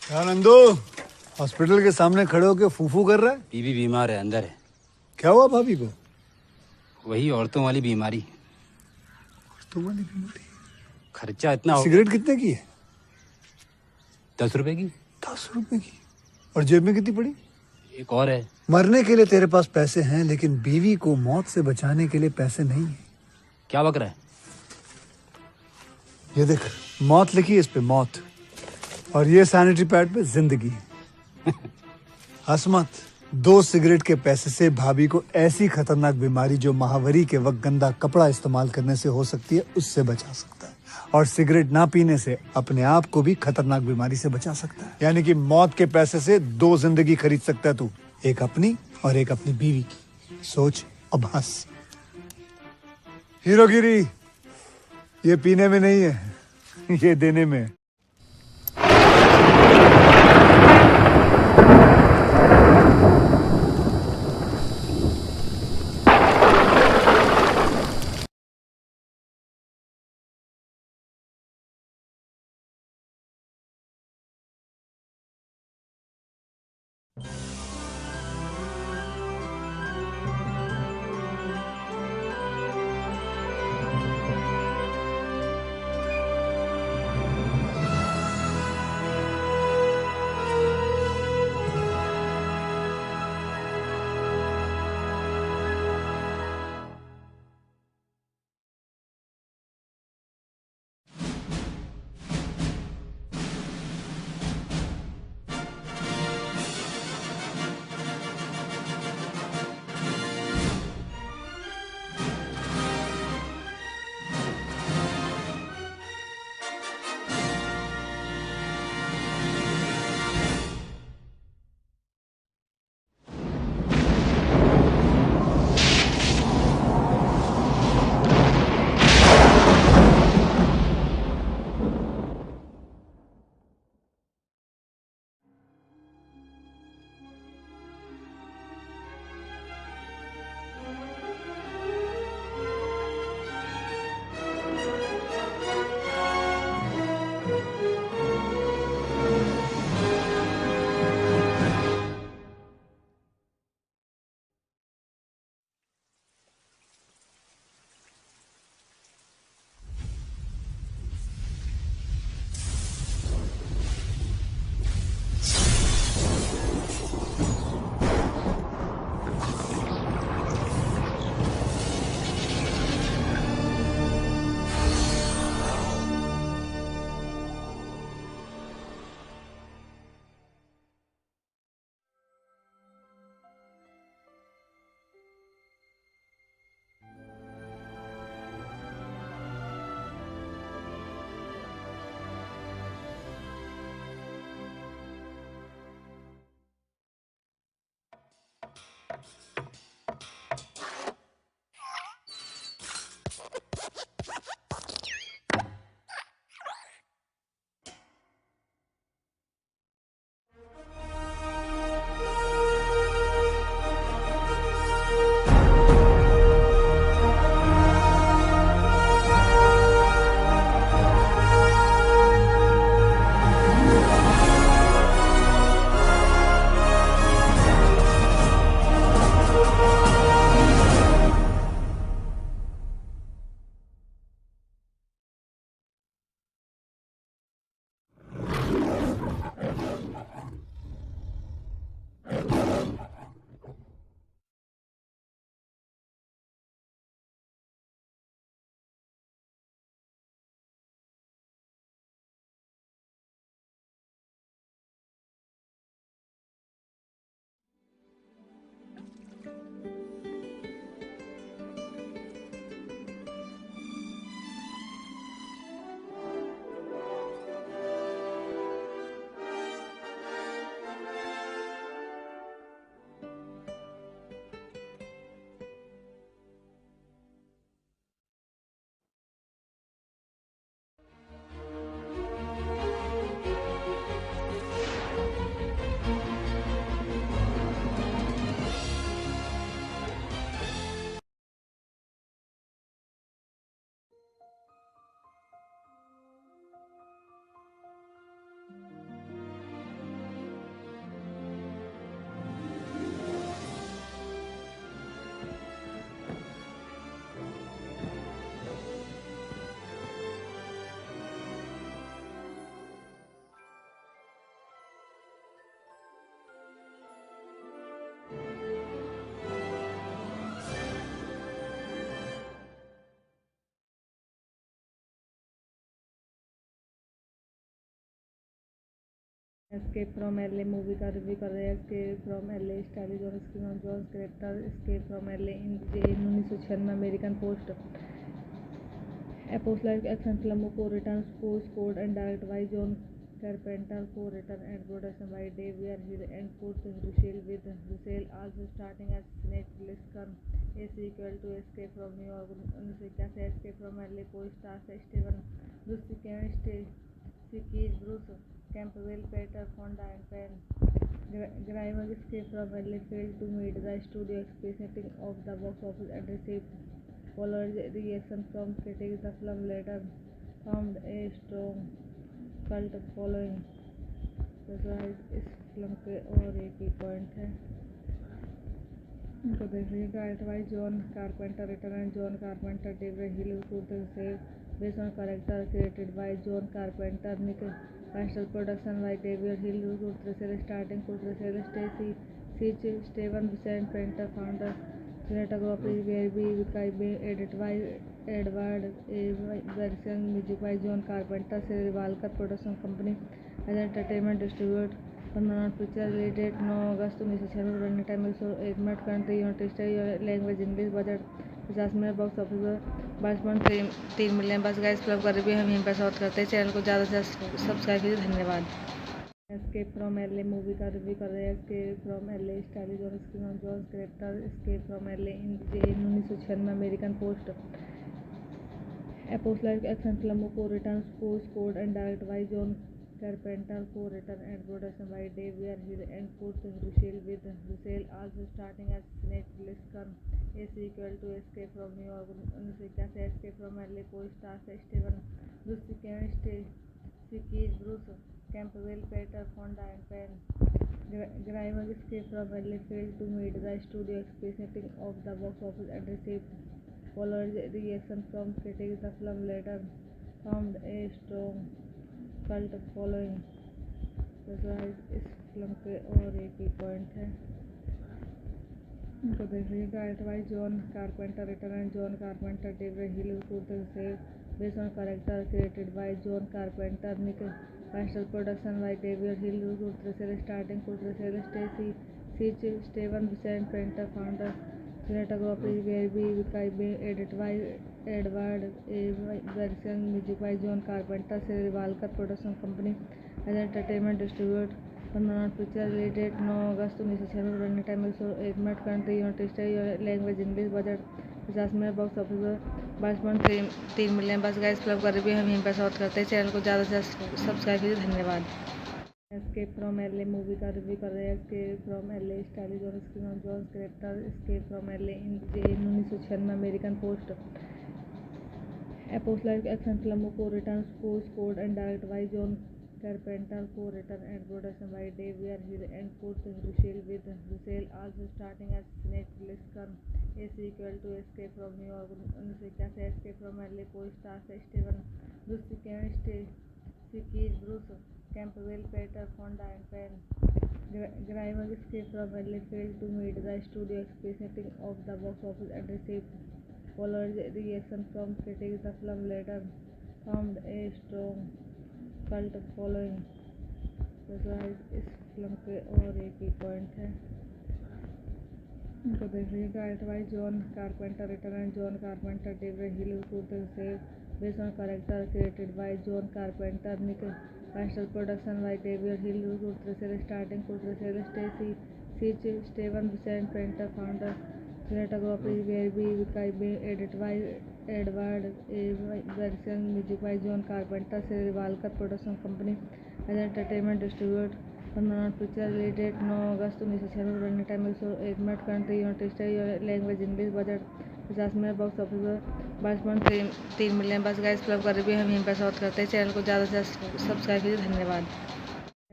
क्या नंदू हॉस्पिटल के सामने खड़े होके फूफू कर रहा है? बीवी बीमार है, अंदर है। क्या हुआ भाभी को? वही औरतों वाली बीमारी। तुम्हारी बीमारी? खर्चा इतना हो। सिगरेट कितने की है? 10 रुपए की। 10 रुपए की? और जेब में कितनी पड़ी? एक और है। मरने के लिए तेरे पास पैसे हैं, लेकिन बीवी को मौत से बचाने के लिए पैसे नहीं है। क्या बक रहा है? ये देख, मौत लिखी है इस पे, मौत। और ये सैनिटरी पैड पे जिंदगी। हंस मत। 2 सिगरेट के पैसे से भाभी को ऐसी खतरनाक बीमारी जो महावरी के वक्त गंदा कपड़ा इस्तेमाल करने से हो सकती है, उससे बचा सकता है। और सिगरेट ना पीने से अपने आप को भी खतरनाक बीमारी से बचा सकता है। यानी कि मौत के पैसे से 2 जिंदगी खरीद सकता है तू, एक अपनी और एक अपनी बीवी की। सोच अब हंस। हीरोगिरी ये पीने में नहीं है, ये देने में है। एस्केप फ्रॉम एलए मूवी का रिव्यू कर रहे हैं। एस्केप फ्रॉम एलए स्टाइलिश और screen John character escape from LA in 1996 American post a post-like action film co-written, co-scored and directed by John Carpenter, co-written and production by David Hill and Kurt Russell, with Russell also starting as Snake Plissken, a sequel to Escape from New York 1981 से Escape from LA को stars Steven Buscemi, Steve Bruce Campbell, Peter Fonda and Penn Grimes. Escape from LA failed to meet the studio expectations of the box office and received followed reaction from critics. The film later found a strong cult following. इस film के और एक ही point है, इनको देखिए। Direct by John Carpenter, written and John Carpenter, David Hill, Kurt से based on character created by John Carpenter, Nick Castle, production by David Hill, Kurt से स्टार्टिंग कुर्ट से Stacy Keach, Steven Vincent painter, founder cinematography were be edited by Edward A. Version, music by John Carpenter, से रिवाल्कर production company as entertainment distribute. For picture release date 9 August 1996, running time 101 minute, current united language English, budget 50 minute, box office 22.3 million. बस guys film का review हम यहीं पर short करते हैं। Channel को ज़्यादा से ज़्यादा सब्सक्राइब कीजिए। धन्यवाद। एस्केप फ्रॉम एलए मूवी का रिव्यू कर रहे हैं। एस्केप फ्रॉम एलए स्टाइलिश और screen John character escape from LA in 1996 American post a post-like action film co-written, co-scored and directed by John Carpenter, co-written and production by David Hill and Kurt Russell, with Russell also starting as Snake Plissken, a sequel to Escape from New York 1981 से Escape from LA को stars Steven Buscemi, Steve Bruce Campbell, Peter Fonda and Penn Grimes. Escape from LA failed to meet the studio expectations of the box office and received followed reaction from critics. The film later found a strong cult following. इस film के और एक ही point है, इनको देखिए। Direct by John Carpenter, written and John Carpenter, David Hill, Kurt से based on character created by John Carpenter, Nick Castle, production by David Hill, Kurt से स्टार्टिंग कुर्ट से Stacy Keach, Steven Vincent painter, founder cinematography were be edited by Edward A. Version, music by John Carpenter, से रिवाल्कर production company as entertainment distribute. For picture release date 9 August 1996, running time 101 minute, current united language English, budget 50 minute, box office 22.3 million. बस guys film का review हम यहीं पर short करते हैं। Channel को ज़्यादा से ज़्यादा सब्सक्राइब कीजिए। धन्यवाद। एस्केप फ्रॉम एलए मूवी का रिव्यू कर रहे हैं। एस्केप फ्रॉम एलए स्टाइलिश और screen John character escape from LA in 1996 American post a post-like action film co-written, co-scored and directed by John Carpenter, co-written and production by David Hill and Kurt Russell, with Russell also starting as Snake Plissken, a sequel to Escape from New York 1981 से Escape from LA को stars Steven Buscemi, Steve Bruce Campbell, Peter Fonda and Penn Grimes. Escape from LA failed to meet the studio expectations of the box office and received followed reaction from critics. The film later found a strong cult following. इस film के और एक ही point है, इनको देखिए। Direct by John Carpenter, written and John Carpenter, David Hill, Kurt से based on character created by John Carpenter, Nick Castle, production by David Hill, Kurt से स्टार्टिंग कुर्ट से Stacy Keach, Steven Vincent painter, founder cinematography were be edited by Edward A. Version, music by John Carpenter, से रिवाल्कर production company as entertainment distribute. For picture release date 9 August 1996, running time 101 minute, current united language English, budget 50 minute, box office 22.3 million. बस guys film का review हम यहीं पर short करते हैं। Channel को ज़्यादा से ज़्यादा सब्सक्राइब कीजिए। धन्यवाद।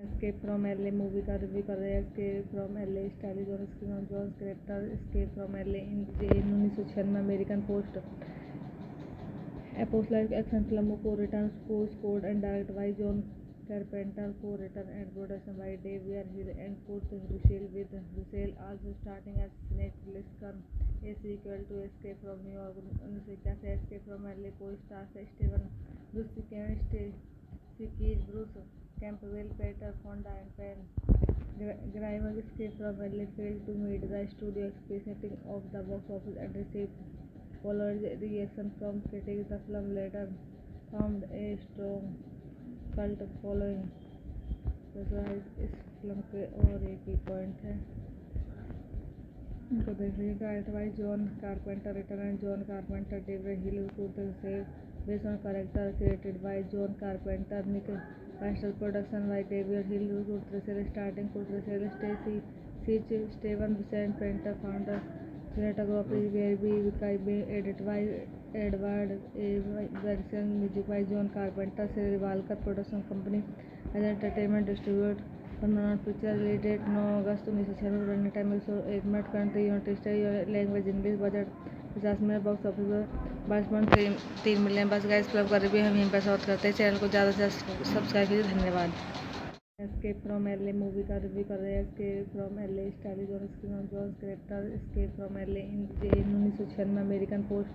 एस्केप फ्रॉम एलए मूवी का रिव्यू कर रहे हैं। एस्केप फ्रॉम एलए स्टाइलिश और screen John character escape from LA in 1996 American post a post-like action film co-written, co-scored and directed by John Carpenter, co-written and production by David Hill and Kurt Russell, with Russell also starting as Snake Plissken, a sequel to Escape from New York 1981 से Escape from LA को stars Steven Buscemi, Steve Bruce Campbell, Peter Fonda, and Penn. Grimes escaped from LA failed to meet the studio expectations of the box office and received polarized reaction from critics. The film later found a strong cult following. तो guys इस film के और एक ही point है, इनको देखिए। Direct by John Carpenter, written and John Carpenter, David Hill, based on character created by John Carpenter, Nick Castle, production by David Hill, starting Stacy Sitch, Steven Vincent, Painter, founder, cinematography Gary Wikai, edited by Edward A. Bergson, music by John Carpenter, Walker Production Company, as entertainment distributed. Paramount Pictures, release date 9 August 1996, running time 101 minute, country United States, language English, budget 50 minute, box office 22.3 million. बस guys film का review हम यहीं पर समाप्त करते हैं। Channel को ज़्यादा से ज़्यादा सब्सक्राइब कीजिए। धन्यवाद। एस्केप फ्रॉम एलए मूवी का रिव्यू कर रहे हैं। Escape from LA starrer John character escape from LA in 1996 American post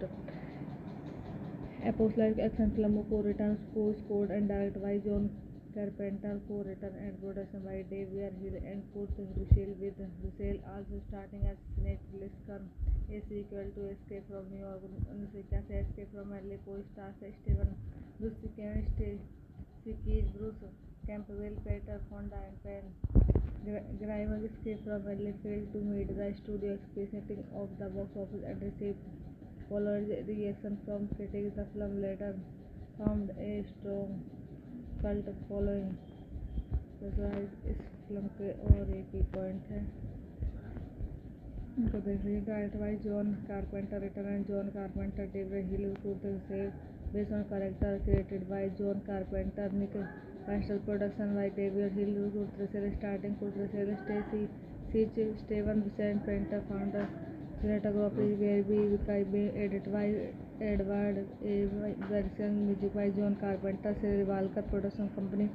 apocalyptic action film को return scored and direct by John Carpenter, co-written and production by David Hill and Kurt Russell, with Russell also starting as Snake Plissken, a sequel to Escape from New York 1981। Escape from LA co-stars Steven Buscemi, Stacey Keach, Bruce Campbell, Peter Fonda, and Penn. Grimes escaped from LA failed to meet the studio expectations of the box office and received polarized reaction from critics. The film later found a strong cult following। तो guys इस film के और एक ही point है, इनको देखिए। Direct by John Carpenter, written and John Carpenter, David Hill, based on character created by John Carpenter, Nick Castle, production by David Hill, starting Stacy Sitch, Steven Vincent, Painter, founder, cinematography Gary Wikai, edited by Edward A. Bergson, music by John Carpenter, Walker Production Company,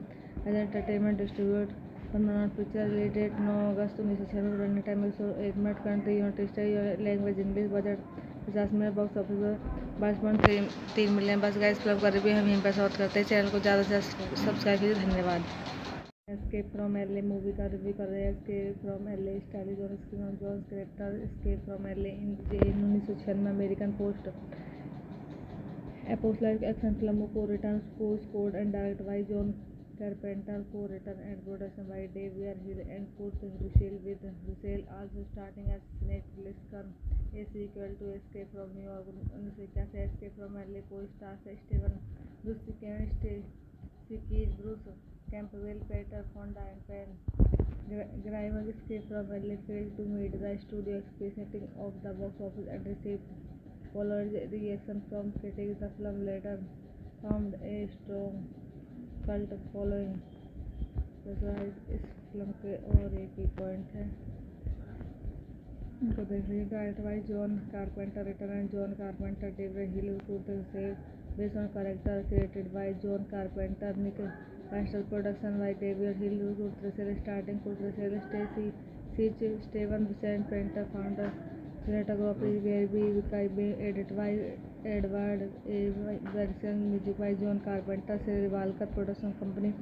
as entertainment distributed। Paramount Pictures, release date 9 August 1996, running time 101 minute, country United States, language English, budget 50 minute, box office 22.3 million. बस guys film का review हम यहीं पर समाप्त करते हैं। Channel को ज़्यादा से ज़्यादा सब्सक्राइब कीजिए। धन्यवाद। एस्केप फ्रॉम एलए मूवी का रिव्यू कर रहे हैं। Escape from LA starrer John character escape from LA in 1996 American post apocalyptic action film को return scored and direct by John Carpenter, co-written and production by David Hill and Kurt Russell, with Russell also starting as Snake Plissken, a sequel to Escape from New York 1981। Escape from LA co-stars Steven Buscemi, Stacey Keach, Bruce Campbell, Peter Fonda, and Penn. Grimes escaped from LA failed to meet the studio expectations of the box office and received polarized reaction from critics. The film later found a strong cult following। तो guys इस film के और एक ही point है, इनको देखिए। Direct by John Carpenter, written and John Carpenter, David Hill, based on character created by John Carpenter, Nick Castle, production by David Hill, starting Stacy Sitch, Steven Vincent, Painter, founder, cinematography Gary Wikai, edited by Edward A. Bergson, music by John Carpenter, Walker Production Company,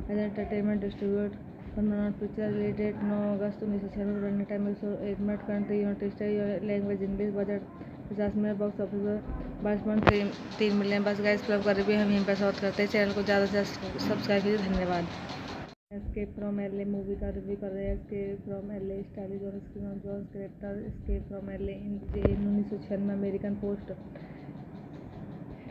as entertainment distributed। Paramount Pictures, release date 9 August 1996, running time 101 minute, country United States, language English, budget 50 minute, box office 22.3 million. बस guys film का review हम यहीं पर समाप्त करते हैं। Channel को ज़्यादा से ज़्यादा सब्सक्राइब कीजिए। धन्यवाद। एस्केप फ्रॉम एलए मूवी का रिव्यू कर रहे हैं। Escape from LA starrer John character escape from LA in 1996 American post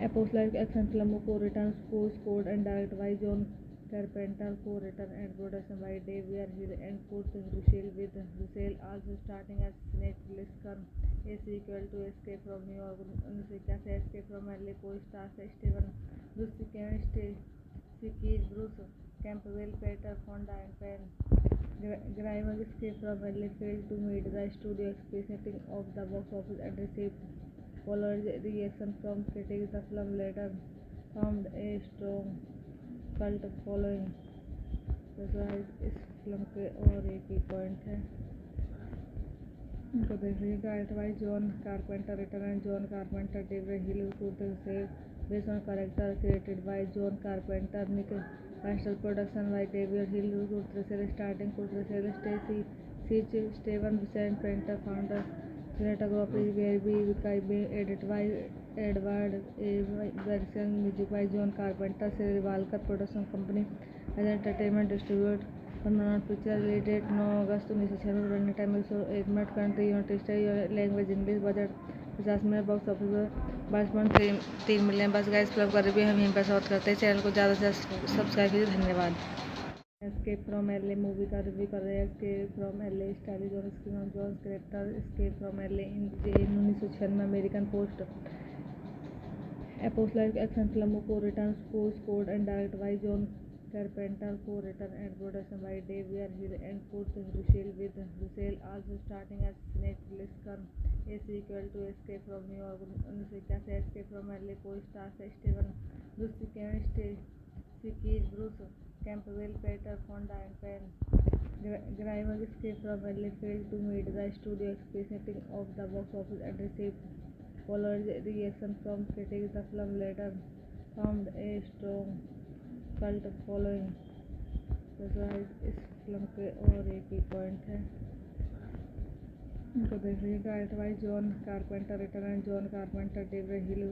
apocalyptic action film को return scored and direct by John Carpenter, co-written and production by David Hill and Kurt Russell, with Russell also starting as Snake Plissken, a sequel to Escape from New York 1981। Escape from LA co-stars Steven Buscemi, Stacey Keach, Bruce Campbell, Peter Fonda, and Penn. Grimes escaped from LA failed to meet the studio expectations of the box office and received polarized reaction from critics. The film later found a strong cult following। तो guys इस film के और एक ही point है, इनको देखिए। Direct by John Carpenter, written and John Carpenter, David Hill, based on character created by John Carpenter, Nick Pastel production by David Hill, Kurtrasel starting Kurtrasel Stacy, Siege, Steven Vicent Painter founder, cinematography Verbi Vikaibe, edited by Edward A. Version, music by John Carpenter, Rivalkar Production Company, as entertainment distributed. Permanent picture related 9 August 1996 running time 101 minute country United State language English budget 50 minute box office 22.3 million. बस guys club कर भी हम यहीं पर short करते हैं। Channel को ज़्यादा से ज़्यादा सब्सक्राइब कीजिए। धन्यवाद। एस्केप फ्रॉम एलए मूवी का रिव्यू कर रहे हैं। एस्केप फ्रॉम एलए स्टाइलिश और screen John character escape from LA in 1996 American post A post-like action film co-written, co-scored and directed by John Carpenter, co-written and production by Dave Hill and Kurt Russell, with Russell also starting as Snake Plissken, a sequel to Escape from New York 1981। Escape from LA co-stars Steven Buscemi, Stacey Bruce, Campbell, Peter Fonda and Penn Grimes. Escape from LA failed to meet the studio expectations of the box office and received following reaction from critics. The film later found a strong cult following। तो इस film के और एक ही point है, इनको देख लीजिए। Direct by John Carpenter, written and John Carpenter, David Hill,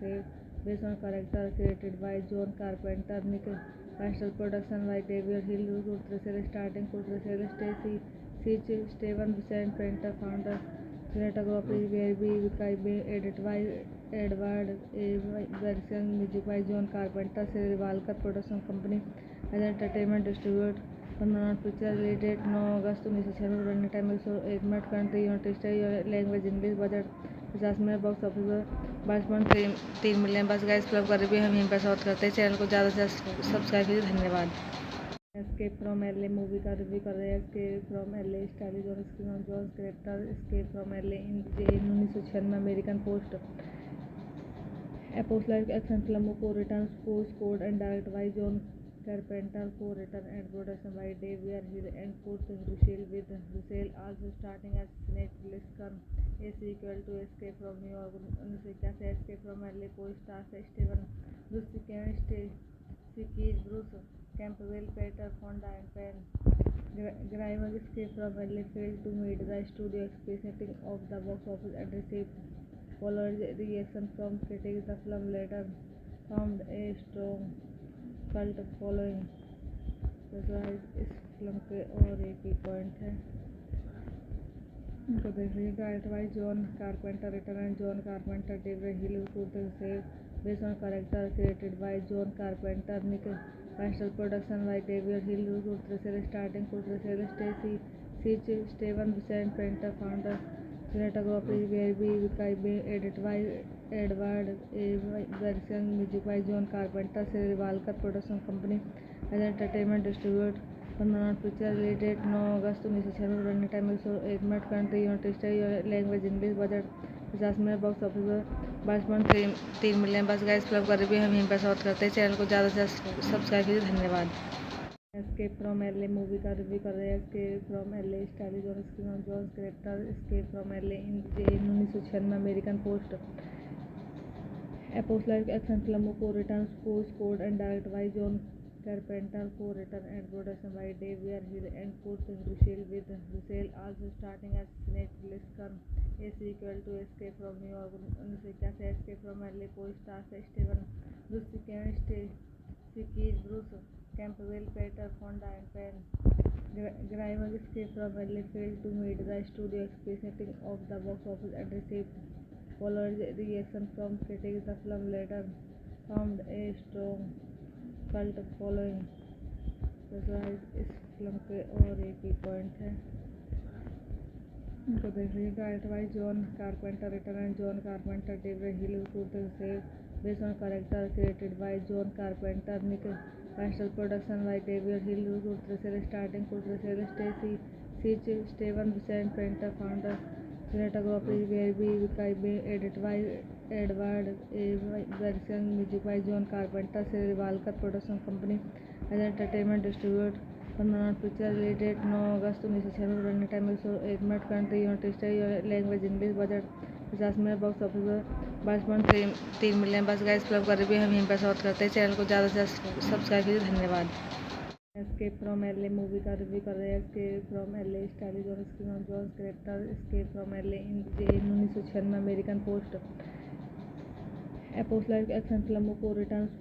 से based on character created by John Carpenter, Nick Castle production by David Hill, से स्टार्टिंग से Stacy Keach, Steven Vincent painter founder, cinematography Verbi Vikaibe, edited by Edward A. Version, music by John Carpenter, Rivalkar Production Company, as entertainment distributed। permanent picture related 9 August 1996 running time 101 minute country United State language English budget 50 minute box office 22.3 million. बस guys club कर भी हम यहीं पर short करते हैं। Channel को ज़्यादा से ज़्यादा सब्सक्राइब कीजिए। धन्यवाद। एस्केप फ्रॉम एलए मूवी का रिव्यू कर रहे हैं। एस्केप फ्रॉम एलए स्टाइलिश और screen John character escape from LA in 1996 American post A post-like action film co-written, co-scored and directed by John Carpenter, co-written and production by Dave Hill and Kurt Russell, with Russell also starting as Snake Plissken, a sequel to Escape from New York 1981। Escape from LA co-stars Steven Buscemi, Stacey Bruce, Campbell, Peter Fonda and Penn Grimes. Escape from LA failed to meet the studio expectations of the box office and received following reaction from critics। The film later found a strong cult following। तो इस film के और एक ही point है, इनको देख लीजिए। Direct by John Carpenter, written and John Carpenter, David Hill, से based on character created by John Carpenter, Nick Castle production by David Hill, से स्टार्टिंग से Stacy Keach, Steven Vincent painter founder, cinematography Verbi Vikaibe, edited by Edward A. Version, music by John Carpenter, Rivalkar Production Company, as entertainment distributed। permanent picture related 9 August 1996 running time 101 minute country United State language English budget 50 minute box office 22.3 million. बस guys club कर भी हम यहीं पर short करते हैं। Channel को ज़्यादा से ज़्यादा सब्सक्राइब कीजिए। धन्यवाद। एस्केप फ्रॉम एलए मूवी का रिव्यू कर रहे हैं। एस्केप फ्रॉम एलए स्टाइलिश और screen John character escape from LA in 1996 American post A post-like action film co-written, co-scored and directed by John Carpenter, co-written and production by Dave Hill and Kurt Russell, with Russell also starting as Snake Plissken, a sequel to Escape from New York 1981। Escape from LA co-stars Steven Buscemi, Stacey Bruce, Campbell, Peter Fonda and Penn Grimes. Escape from LA failed to meet the studio expectations of the box office and received following reaction from critics। The film later found a strong cult following। तो इस film के और एक ही point है, इनको देख लीजिए। Direct by John Carpenter, written and John Carpenter, David Hill, से based on character created by John Carpenter, Nick Castle production by David Hill, से स्टार्टिंग से Stacy Keach, Steven Vincent painter founder, cinematography Verbi Vikaibe, edited by Edward A. Version, music by John Carpenter, Rivalkar Production Company, as entertainment distributed। permanent picture related 9 August 1996 running time 101 minute country United State language English budget 50 million box office पर 22.3 million. बस guys film का review हम यहीं पर समाप्त करते हैं। Channel को ज़्यादा से ज़्यादा सब्सक्राइब कीजिए। धन्यवाद। एस्केप फ्रॉम एलए मूवी का रिव्यू कर रहे हैं। Escape from LA starrer John screen John character escape from LA in 1996 American post A post-like action film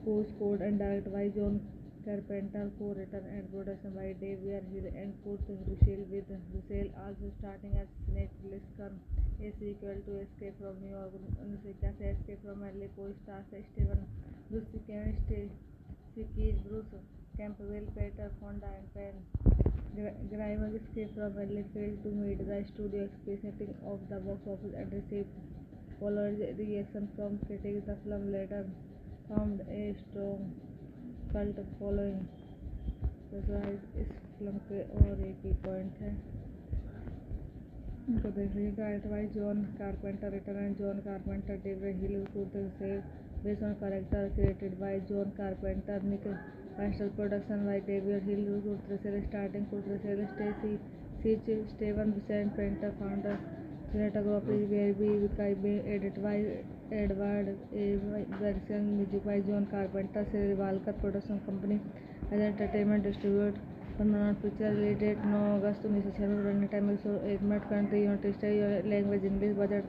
co-scored and directed by John Carpenter, co-written and produced by David Hill and Kurt Russell, with Russell also starting as Snake Plissken. A sequel to Escape from New York 1981, Escape from LA co-stars Steven Buscemi, Stacey Keach, Bruce Campbell, Peter Fonda, and Pam Grimes. Escape from LA failed to meet the studio expectations of the box office and received following reaction from critics. The film later found a strong cult following. तो इस film के और एक ही point है, इनको देख लीजिए। Direct by John Carpenter, written and John Carpenter, David Hill, Kurt से based on character created by John Carpenter, Nick Castle, production by David Hill, Kurt से स्टार्टिंग कुर्ट से Stacy Keach, Steven Vincent painter, founder cinematography where we edited by Edward A. Bergson, music by John Carpenter, Walker Production Company as entertainment distributed. Panorama picture release date 9 August 1996, running time 101 minute, country United States, language English, budget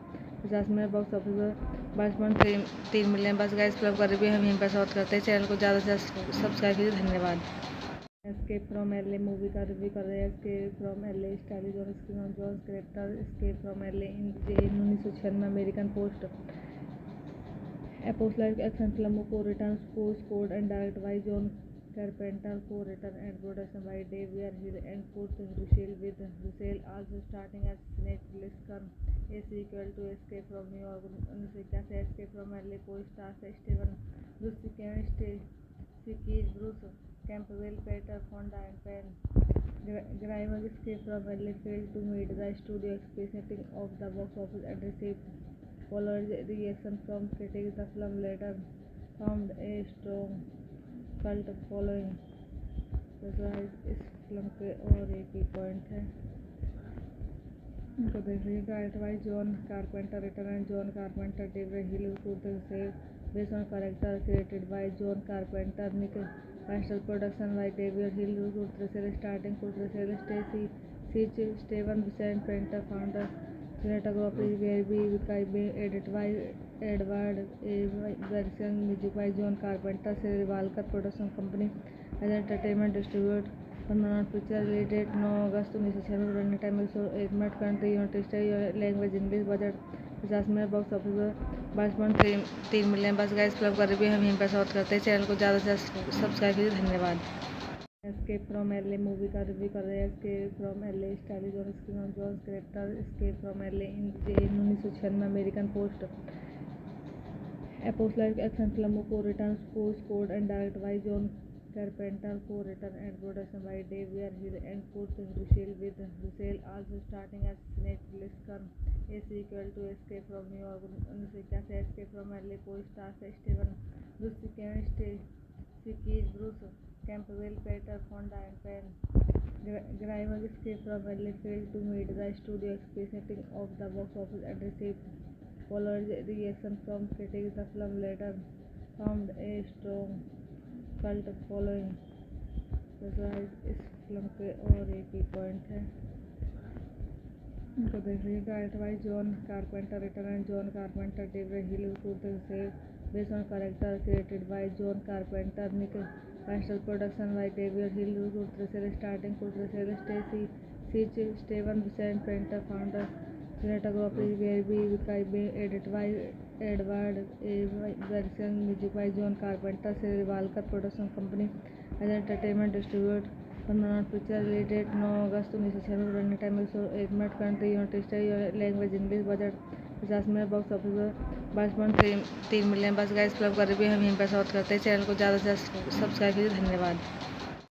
50 million, box office पर 22.3 million. बस guys film का review हम यहीं पर समाप्त करते हैं। Channel को ज़्यादा से ज़्यादा सब्सक्राइब कीजिए। धन्यवाद। एस्केप फ्रॉम एलए मूवी का रिव्यू कर रहे हैं। Escape from LA starrer John screen John character escape from LA in 1996 American post A post-like action film co-scored and directed by John Carpenter, co-written and produced by David Hill and Kurt Russell, with Russell also starting as Snake Plissken. A sequel to Escape from New York 1981, Escape from LA co-stars Steven Buscemi, Stacey Keach, Bruce Campbell, Peter Fonda, and Pam Grimes. Escape from LA failed to meet the studio expectations of the box office and received following reaction from critics. The film later found a strong cult following. तो इस film के और एक ही point है, इनको देख लीजिए। Direct by John Carpenter, written and John Carpenter, David Hill, Kurt से based on character created by John Carpenter, Nick Castle, production by David Hill, Kurt से स्टार्टिंग कुर्ट से Stacy Keach, Steven Vincent painter, founder cinematography where we edited by Edward A. Bergson, music by John Carpenter, Walker Production Company as entertainment distributed. Panorama picture release date 9 August 1996, running time 101 minute, country United States, language English, budget 50 million, box office पर 22.3 million. बस guys film का review हम यहीं पर समाप्त करते हैं। Channel को ज़्यादा से ज़्यादा सब्सक्राइब कीजिए। धन्यवाद। एस्केप फ्रॉम एलए मूवी का रिव्यू कर रहे हैं। Escape from LA starrer John screen John character escape from LA in 1996 American post A post-like action film co-scored and directed by John Carpenter, co-written and produced by David Hill and Kurt Russell, with Russell also starting as Snake Plissken. A sequel to Escape from New York 1981, Escape from LA co-stars Steven Buscemi, Stacey Keach, Bruce Campbell, Peter Fonda, and Pam Grimes. Escape from LA failed to meet the studio expectations of the box office and received following reaction from critics. The film later found a strong cult following. तो इस film के और एक ही point है, इनको देख लीजिए। Direct by John Carpenter, written and John Carpenter, David Hill, Kurt से based on character created by John Carpenter, Nick Castle, production by David Hill, Kurt से स्टार्टिंग कुर्ट से Stacy Keach, Steven Vincent painter, founder cinematography where we edited by Edward A. Bergson, music by John Carpenter, Walker Production Company as entertainment distributed. Panorama picture release date 9 August 1996, running time 101 minute, country United States, language English, budget 50 million, box office पर 22.3 million. बस guys film का review हम यहीं पर समाप्त करते हैं। Channel को ज़्यादा से ज़्यादा सब्सक्राइब कीजिए। धन्यवाद।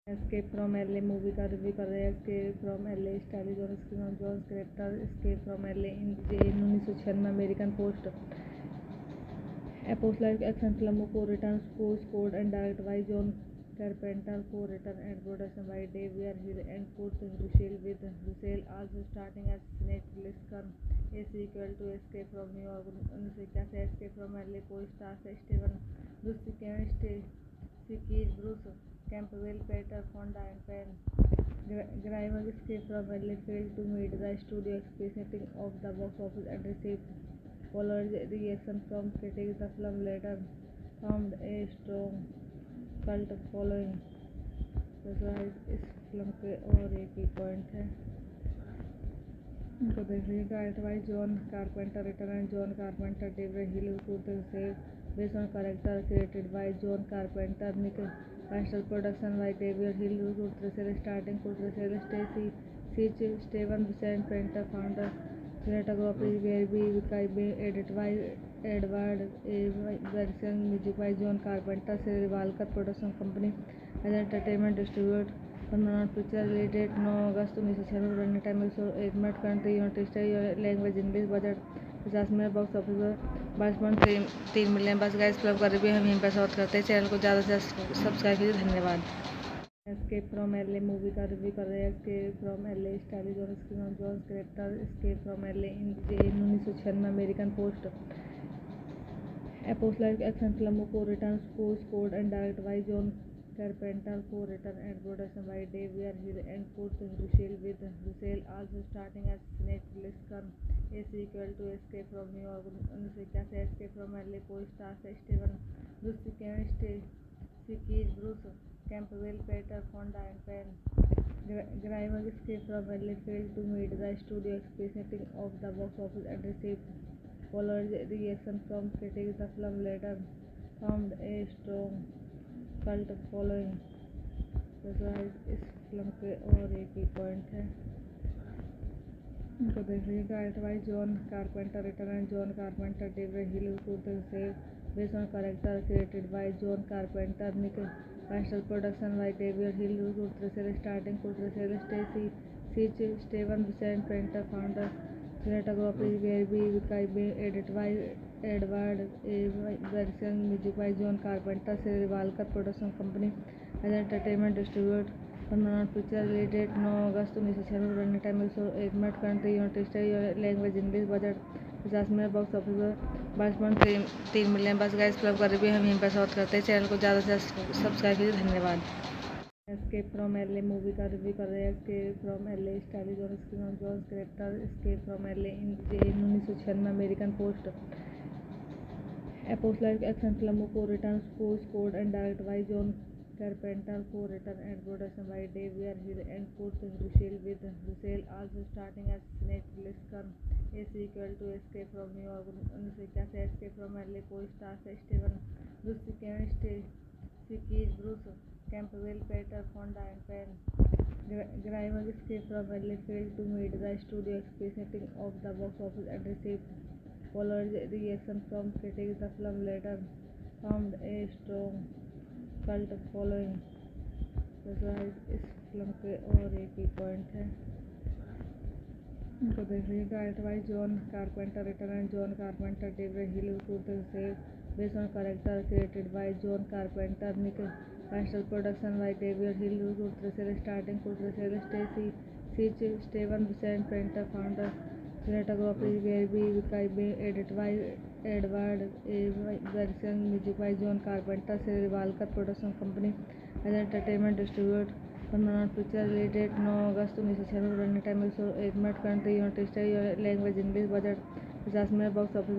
एस्केप फ्रॉम एलए मूवी का रिव्यू कर रहे हैं। Escape from LA starrer John screen John character escape from LA in 1996 American post A post-like action film co-scored and directed by John Carpenter, co-written and production by David Hill and Kurt Russell, with Russell also starting as Snake Plissken. A sequel to Escape from New York 1981, Escape from LA co-stars Steven Buscemi, Stacey Bruce Campbell, Peter Fonda and Penn Grimes. Escape from LA failed to meet the studio expectations of the box office and received polarized reaction from critics. The film later found a strong cult following. तो guys इस film के और एक ही point है, इनको देखिए। Direct by John Carpenter, written and John Carpenter, David Hill, Kurt से based on character created by John Carpenter, Nick Castle, production by David Hill, Kurt से स्टार्टिंग कुर्ट से Stacy Keach, Steven Vincent painter, founder, cinematography were be edited by Edward A. Bergson, music by John Carpenter, Revolver Production Company as entertainment distributor. Panorama Pictures release date 9 August 1996, running time 101 minute, country United States, language English, budget 50 million, box office 22.3 million. बस guys film का review हम यहीं पर समाप्त करते हैं। Channel को ज़्यादा से ज़्यादा सब्सक्राइब कीजिए। धन्यवाद। एस्केप फ्रॉम एलए मूवी का रिव्यू कर रहे हैं। Escape from LA starrer John John character escape from LA in 1996 American post apocalyptic action film को return scored and direct by John Carpenter, co-written and production by David Hill and Kurt Russell, with Russell also starting as Snake Plissken. A sequel to Escape from New York 1981, Escape from LA co-stars Steven Buscemi, Stacey Bruce Campbell, Peter Fonda and Penn Grimes. Escape from LA failed to meet the studio expectations of the box office and received polarized reaction from critics. The film later found a strong cult following. तो guys इस film के और एक ही point है, इनको देखिए। Direct by John Carpenter, written and John Carpenter, David Hill, Kurt से based on character created by John Carpenter, Nick Castle, production by David Hill, Kurt से स्टार्टिंग कुर्ट से Stacy Keach, Steven Vincent painter, founder, cinematography were be edited by Edward A. Bergson, music by John Carpenter, Revolver Production Company as entertainment distributor. Panorama Pictures release date 9 August 1996, running time 101 minute, country United States, language English, budget 50 million, box office 22.3 million. बस guys film का review हम यहीं पर समाप्त करते हैं। Channel को ज़्यादा से ज़्यादा सब्सक्राइब कीजिए। धन्यवाद। एस्केप फ्रॉम एलए मूवी का रिव्यू कर रहे हैं। Escape from LA starrer John character escape from LA in 1996 American post apocalyptic action film को return scored and direct by John Carpenter, co-written and production by David Hill and Kurt Russell, with Russell also starting as Snake Plissken. A sequel to Escape from New York 1981, Escape from LA co-stars Steven Buscemi, Stacey Bruce Campbell, Peter Fonda and Penn Grimes. Escape from LA failed to meet the studio expectations of the box office and received polarized reaction from critics. The film later found a strong cult following. तो guys इस film के और एक ही point है, इनको देखिए। Direct by John Carpenter, written and John Carpenter, David Hill, Kurt से based on character created by John Carpenter, Nick Castle, production by David Hill, Kurt से स्टार्टिंग कुर्ट से Stacy Keach, Steven Vincent painter, founder, cinematography were be edited by Edward A. Bergson, music by John Carpenter, Revolver Production Company as entertainment distributor. Panorama Pictures release date 9 August 1996, running time 101 minute, country United States, language English, budget 50 million, box office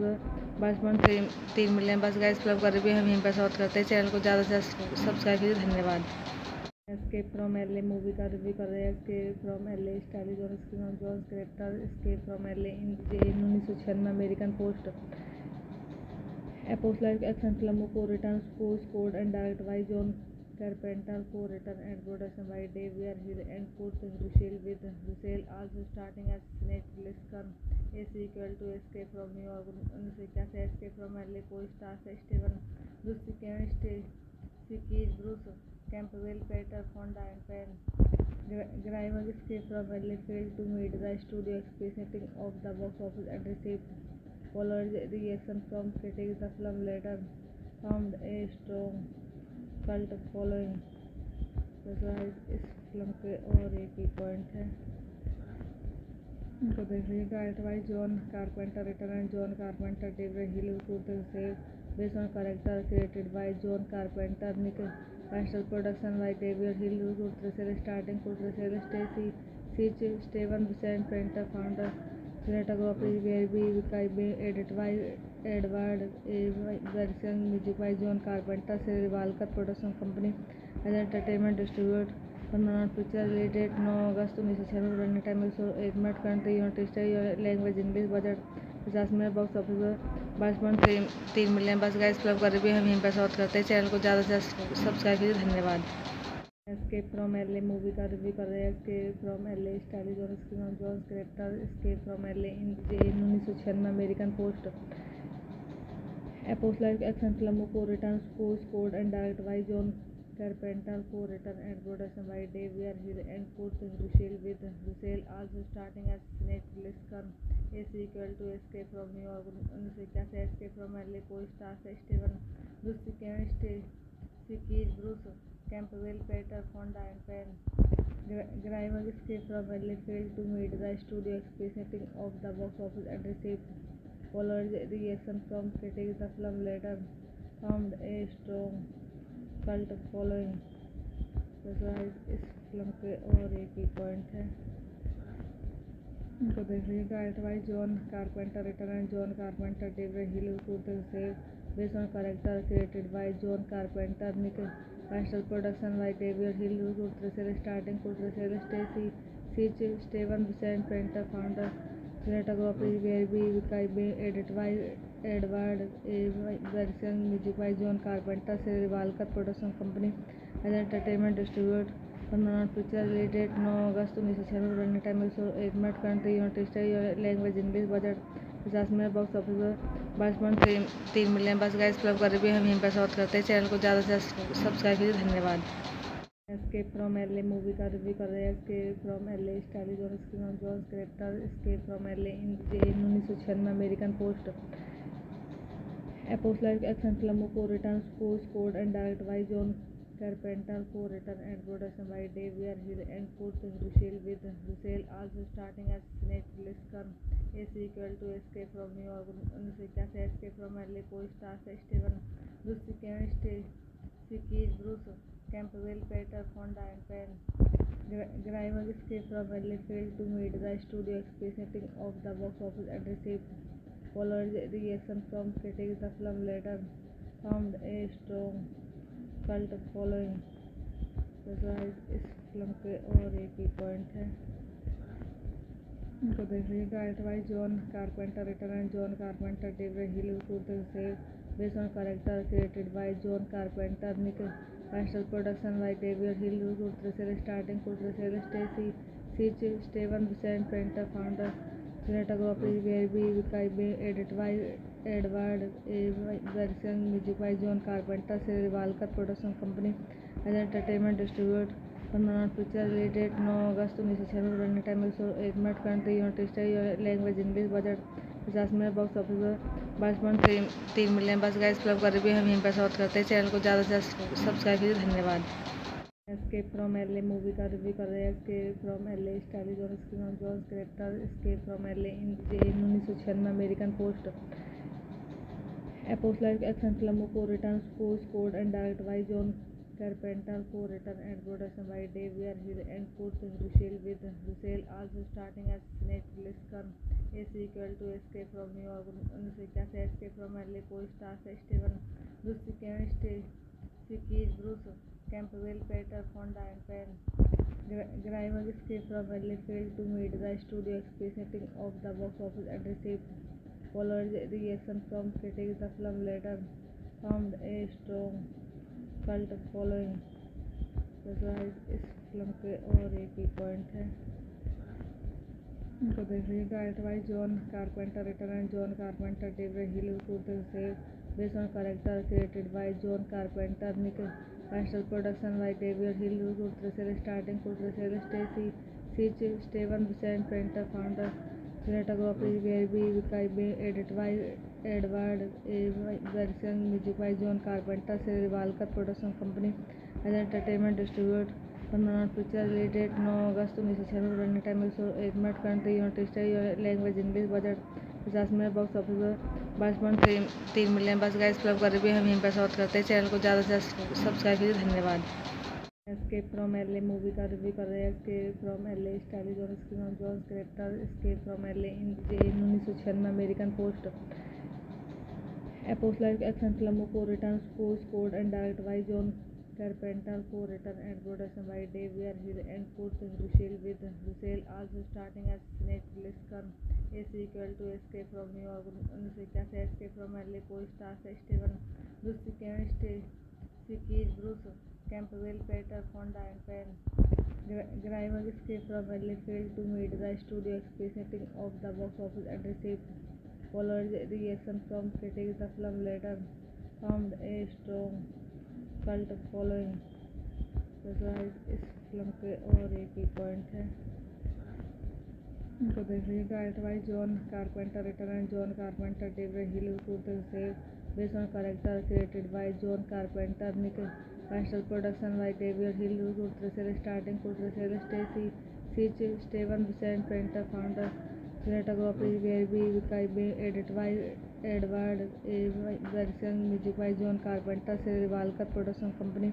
22.3 million. बस guys film का review हम यहीं पर समाप्त करते हैं। Channel को ज़्यादा से ज़्यादा सब्सक्राइब कीजिए। धन्यवाद। एस्केप फ्रॉम एलए मूवी का रिव्यू कर रहे हैं। Escape from LA starrer John character escape from LA in 1996 American post apocalyptic action film को return scored and direct by John Carpenter, co-written and production by David Hill and Kurt Russell, with Russell also starting as Snake Plissken. A sequel to Escape from New York 1981, Escape from LA co-stars Steven Buscemi, Stacey Bruce Campbell, Peter Fonda and Penn Grimes. Escape from LA failed to meet the studio expectations of the box office and received polarized reaction from critics. The film later found a strong cult following. प्रेशराइज इस film के और एक ही point है इनको देख लीजिए। Direct by John Carpenter, written and John Carpenter, David Hill, based on character created by John Carpenter, Nick Castle, production by David Hill, Kurtrasel, starting Kurtrasel, Stacy Sitch, Steven Vincent Painter, founder, cinematography Gary Kaibe, edited by Edward A. Bergson, music by John Carpenter, Rivalkar Production Company, as entertainment distributed. Permanent picture release date 9 August 1996, running time 101 minute, country United States, language English, budget 50 minute, box office 22.3 million. बस guys film का review हम यहीं पर समाप्त करते हैं। Channel को ज़्यादा से ज़्यादा सब्सक्राइब कीजिए। धन्यवाद। एस्केप फ्रॉम एलए मूवी का रिव्यू कर रहे हैं। एस्केप फ्रॉम एलए स्टाइलिश और screen John character escape from LA in 1996 American post A post-life action film co-written, co-scored and directed by John Carpenter, co-written and produced by David Hill and Kurt Russell, with Russell also starting as Snake Plissken. A sequel to Escape from New York 1981, Escape from LA co-stars Steven Buscemi, Stacey Keach, Bruce Campbell, Peter Fonda and Pam Grimes. Escape from LA failed to meet the studio expectations of the box office and received polarized reaction from critics. The film later found a strong cult following. इस film के और एक ही point है इनको देख लीजिए। Direct by John Carpenter, written and John Carpenter, David Hill, based on character created by John Carpenter, Nick Castle, production by David Hill, starting Kurtrasel, Stacy Sitch, Steven Vincent Painter, founder, cinematography Gary Kaibe, edited by Edward A. Bergson, music by John Carpenter, Rivalkar Production Company, as entertainment distributed. Permanent picture release date 9 August 1996, running time 101 minute, country United States, language English, budget 50 minute, box office 22.3 million. बस guys film का review हम यहीं पर समाप्त करते हैं। Channel को ज़्यादा से ज़्यादा सब्सक्राइब कीजिए। धन्यवाद। एस्केप फ्रॉम एलए मूवी का रिव्यू कर रहे हैं। एस्केप फ्रॉम एलए स्टाइलिश और screen John character escape from LA in 1996 American post A post-life action film co-written, co-scored and directed by John Carpenter, co-written and produced by David Hill and Kurt Russell, with Russell also starting as Snake Plissken. A sequel to Escape from New York 1981, Escape from LA co-stars Steven Buscemi, Stacey Keach, Bruce Campbell, Peter Fonda and Pam Grimes. Escape from LA failed to meet the studio expectations of the box office and received polarized reaction from critics. The film later found a strong cult following. इस film के और एक ही point है इनको देख लीजिए। Direct by John Carpenter, written and John Carpenter, David Hill, based on character created by John Carpenter, Nick Castle, production by David Hill, starting Kurtrasel, Stacy Sitch, Steven Vincent Painter, founder, cinematography Gary Kaibe, edited by Edward A. Bergson, music by John Carpenter, Rivalkar Production Company, as entertainment distributed. Permanent picture release date 9 August 1996, running time 101 minute, country United States, language English, budget 50 minute, box office 22.3 million. बस guys film का review हम यहीं पर समाप्त करते हैं। Channel को ज़्यादा से ज़्यादा सब्सक्राइब कीजिए। धन्यवाद। एस्केप फ्रॉम एलए मूवी का रिव्यू कर रहे हैं। एस्केप फ्रॉम एलए स्टाइलिश और screen John character escape from LA in 1996 American post A post-life action film co-written, co-scored and directed by John Carpenter, co-written and produced by David Hill and Kurt Russell, with Russell also starting as Snake Plissken. A sequel to Escape from New York 1981, Escape from LA co-stars Steven Buscemi, Stacey Keach, Bruce Campbell, Peter Fonda and Pam Grimes. Escape from LA failed to meet the studio expectations of the box office and received polarized reaction from critics. The film later found a strong cult following. इस film के और एक ही point है इनको देख लीजिए। Direct by John Carpenter, written and John Carpenter, David Hill, based on character created by John Carpenter, Nick Castle, production by David Hill, starting Kurtrasel, Stacy Sitch, Steven Vincent Painter, founder, cinematography Gary Kaibe, edited by Edward A. Bergson, music by John Carpenter, Rivalkar Production Company, as entertainment distributed. Permanent picture related 9 August 1996 running time 101 minute country United States language English budget 50 minute box office पर 22.3 million बस guys club कर भी हम यहीं पर short करते हैं channel को ज़्यादा से ज़्यादा सब्सक्राइब कीजिए धन्यवाद। एस्केप फ्रॉम एलए मूवी का रिव्यू कर रहे हैं। एस्केप फ्रॉम एलए स्टाइलिश और screen John character escape from LA in 1996 American post A post-like action film co-written, co-scored and directed by John Carpenter, co-written and production by David Hill and Kurt Russell, with Russell also starting as Snake Plissken. A sequel to Escape from New York 1981 Escape from LA co-stars Steven Buscemi, Kevin Spacey, Bruce Campbell, Peter Fonda and Penn Grimer. Escape from LA failed to meet the studio expectations of the box office and received polarized reaction from critics. The film later found a strong cult following. इस film के और एक ही point है, इनको देखिए। Direct by John Carpenter, written and John Carpenter, David Hill, Kurt से based on character created by John Carpenter, Nick Castle, production by David Hill, Kurt से स्टार्टिंग कुर्ट से Stacy Keach, Steven Vincent painter, founder cinematography were be edited by Edward A. Bergson, music by John Carpenter, Revolver Production Company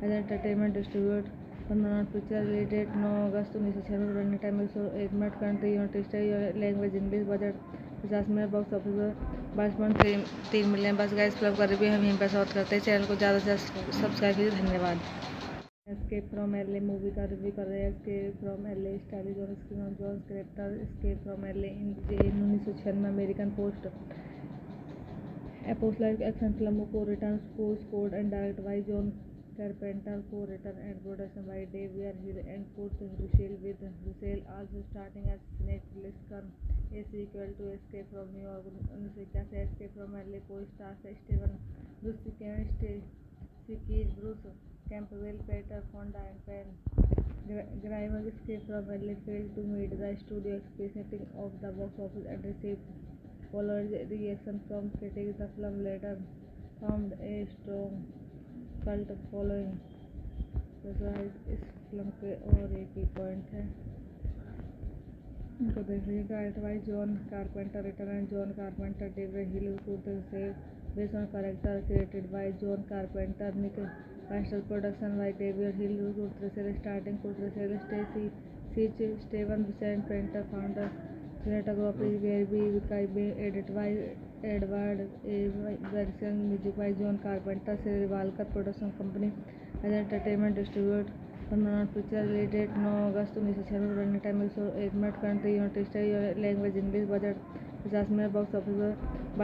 as entertainment distributor. Permanent picture related 9 August 1996 running time 101 minute country United States language English budget 50 minute box office पर 22.3 million बस guys club कर भी हम यहीं पर short करते हैं channel को ज़्यादा से ज़्यादा सब्सक्राइब कीजिए धन्यवाद। एस्केप फ्रॉम एलए मूवी का रिव्यू कर रहे हैं। एस्केप फ्रॉम एलए स्टाइलिश और screen John character escape from LA in 1996 American post A post-like action film co-written, co-scored and directed by John Carpenter, co-written and production by David Hill and Kurt Russell, with Russell also starting as Snake Plissken. A sequel to Escape from New York 1981 Escape from LA co-stars Steven Buscemi, Kevin Spacey, Bruce Campbell, Peter Fonda and Penn Grimer. Escape from LA failed to meet the studio expectations of the box office and received polarized reaction from critics. The film later found a strong cult following. इस film के और एक ही point है, इनको देखिए। Direct by John Carpenter, written and John Carpenter, David Hill, Kurt से based on character created by John Carpenter, Nick Castle, production by David Hill, Kurt से स्टार्टिंग कुर्ट से Stacy Keach, Steven Vincent painter, founder cinematography were be edited by Edward A. Bergson, music by John Carpenter, Revolver Production Company as entertainment distributor. Permanent picture related 9 August 1996 running time 101 minute country United States language English budget 50 minute box office पर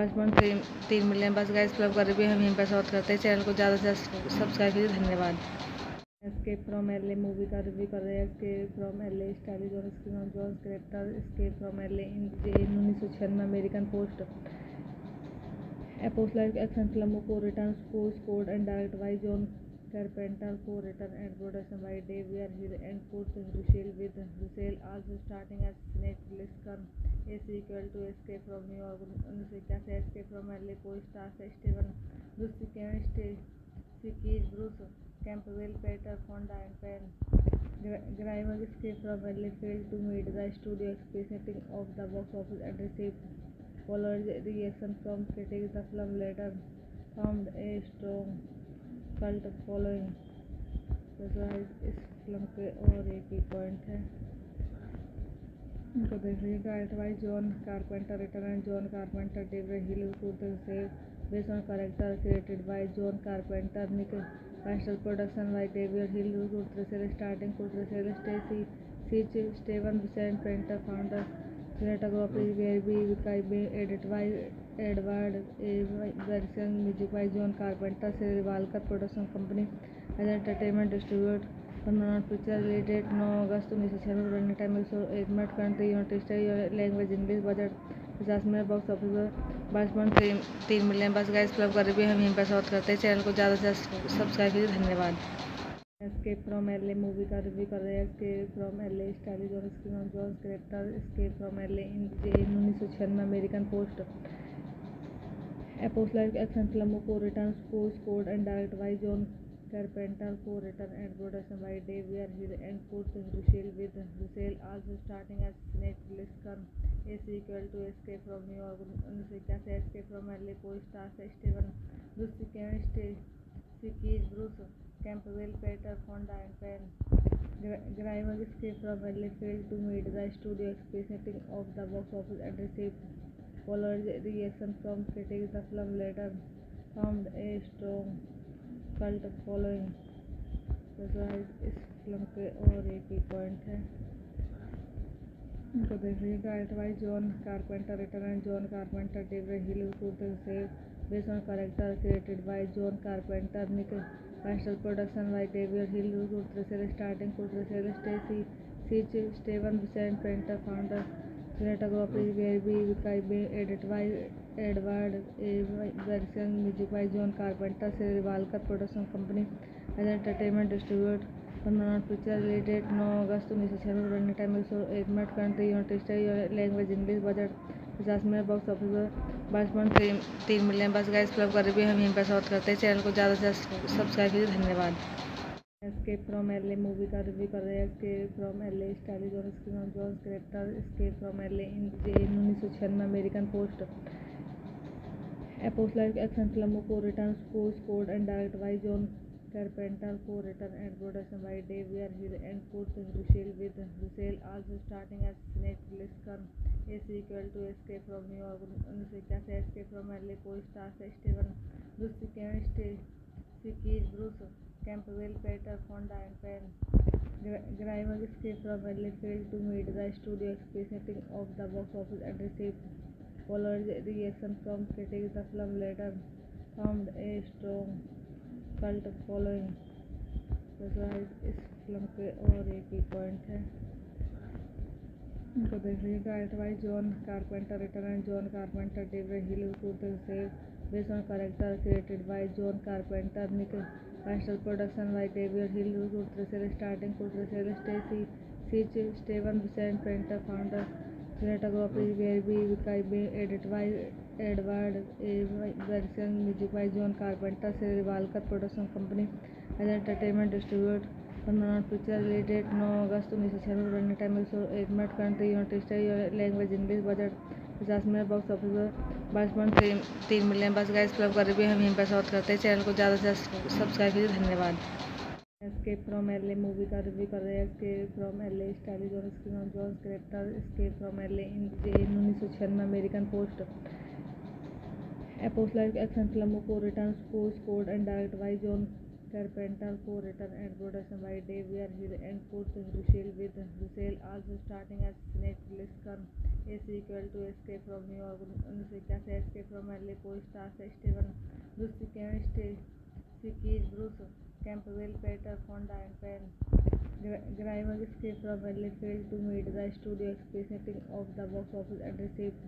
22.3 million बस guys club कर भी हम यहीं पर short करते हैं channel को ज़्यादा से ज़्यादा सब्सक्राइब कीजिए धन्यवाद। एस्केप फ्रॉम एलए मूवी का रिव्यू कर रहे हैं। एस्केप फ्रॉम एलए स्टाइलिश और screen John character escape from LA in 1996 American post A post-like action film co-written, co-scored and directed by John Carpenter, co-written and production by David Hill and Kurt Russell, with Russell also starting as Snake Plissken. A sequel to Escape from New York 1981 Escape from LA co-stars Steven Buscemi, Kevin Spacey, Bruce Campbell, Peter Fonda and Penn Grimer. Escape from LA failed to meet the studio expectations of the box office and received polarized reaction from critics. The film later found a strong cult following. इस film के और एक ही point है, इनको देखिए। Direct by John Carpenter, written and John Carpenter, David Hill, Kurt से based on character created by John Carpenter, Nick Castle, production by David Hill, Kurt से स्टार्टिंग कुर्ट से Stacy Keach, Steven Vincent painter, founder cinematography were be edited by Edward A. Bergson, music by John Carpenter, Revolver Production Company as entertainment distributor. Permanent picture related 9 August 1996 running time 101 minute country United States language English budget 50 minute box office पर 22.3 million बस guys club कर भी हम यहीं पर short करते हैं channel को ज़्यादा से ज़्यादा सब्सक्राइब कीजिए धन्यवाद। एस्केप फ्रॉम एलए मूवी का रिव्यू कर रहे हैं। एस्केप फ्रॉम एलए स्टाइलिश और screen John character escape from LA in 1996 American post A post-like action film co-written, co-scored and directed by John Carpenter, co-written and production by David Hill and Kurt Russell, with Russell also starting as Snake Plissken. A sequel to Escape from New York 1981 Escape from LA co-stars Steven Buscemi, Stacey Keach, Bruce Campbell, Peter Fonda and Penn Grimes. Escape from LA failed to meet the studio expectations of the box office and received followed reaction from critics. The film later found a strong cult following. तो इस film के और एक ही point है, इनको देखिए। Direct by John Carpenter, written and John Carpenter, David Hill, Kurt से based on character created by John Carpenter, Nick Castle, production by David Hill, Kurt से स्टार्टिंग कुर्ट से Stacy Keach, Steven Vincent painter, founder, cinematography Gary Wikai, edit by Edward A. Bergson, music by John Carpenter, Rivalkar Production Company as an entertainment distributor. Paramount Pictures, release date 9 August 1996, running time 101 minute, country United States, language English, budget 50 million, box office 22.3 million. बस guys film का review हम यहीं पर समाप्त करते हैं। Channel को ज़्यादा से ज़्यादा सब्सक्राइब कीजिए। धन्यवाद। एस्केप फ्रॉम एलए मूवी का रिव्यू कर रहे हैं। Escape from LA starrer John screen John character escape from LA in 1996 American post apocalyptic action film को return scored and direct by John Carpenter, co-written and production by David Hill and Kurt Russell, with Russell also starting as Snake Plissken. A sequel to Escape from New York 1981 Escape from LA co-stars Steven Buscemi, Stacey Keach, Bruce Campbell, Peter Fonda and Penn Grimes. Escape from LA failed to meet the studio expectations of the box office and received followed reaction from critics. The film later found a strong cult following. तो इस film के और एक ही point है, इनको देखिए। Direct by John Carpenter, written and John Carpenter, David Hill, Kurt से based on character created by John Carpenter, Nick Castle, production by David Hill, Kurt से स्टार्टिंग कुर्ट से Stacy Keach, Steven Vincent painter, founder, cinematography Gary Wikai, edit by Edward A. Bergson, music by John Carpenter, Rivalkar Production Company as an entertainment distributor. Paramount Pictures, release date 9 August 1996, running time 101 minute, country United States, language English, budget 50 million, box office 22.3 million. बस guys film का review हम यहीं पर समाप्त करते हैं। Channel को ज़्यादा से ज़्यादा सब्सक्राइब कीजिए। धन्यवाद। एस्केप फ्रॉम एलए मूवी का रिव्यू कर रहे हैं। Escape from LA starrer John screen John character escape from LA in 1996 American post apocalyptic action film को return scored and direct by John Carpenter, co-written and production by David Hill and Kurt Russell, with Russell also starting as Snake Plissken. A sequel to Escape from New York 1981 Escape from LA co-stars Steven Buscemi, Stacey Keach, Bruce Campbell, Peter Fonda and Penn Grimes. Escape from LA failed to meet the studio expectations of the box office and received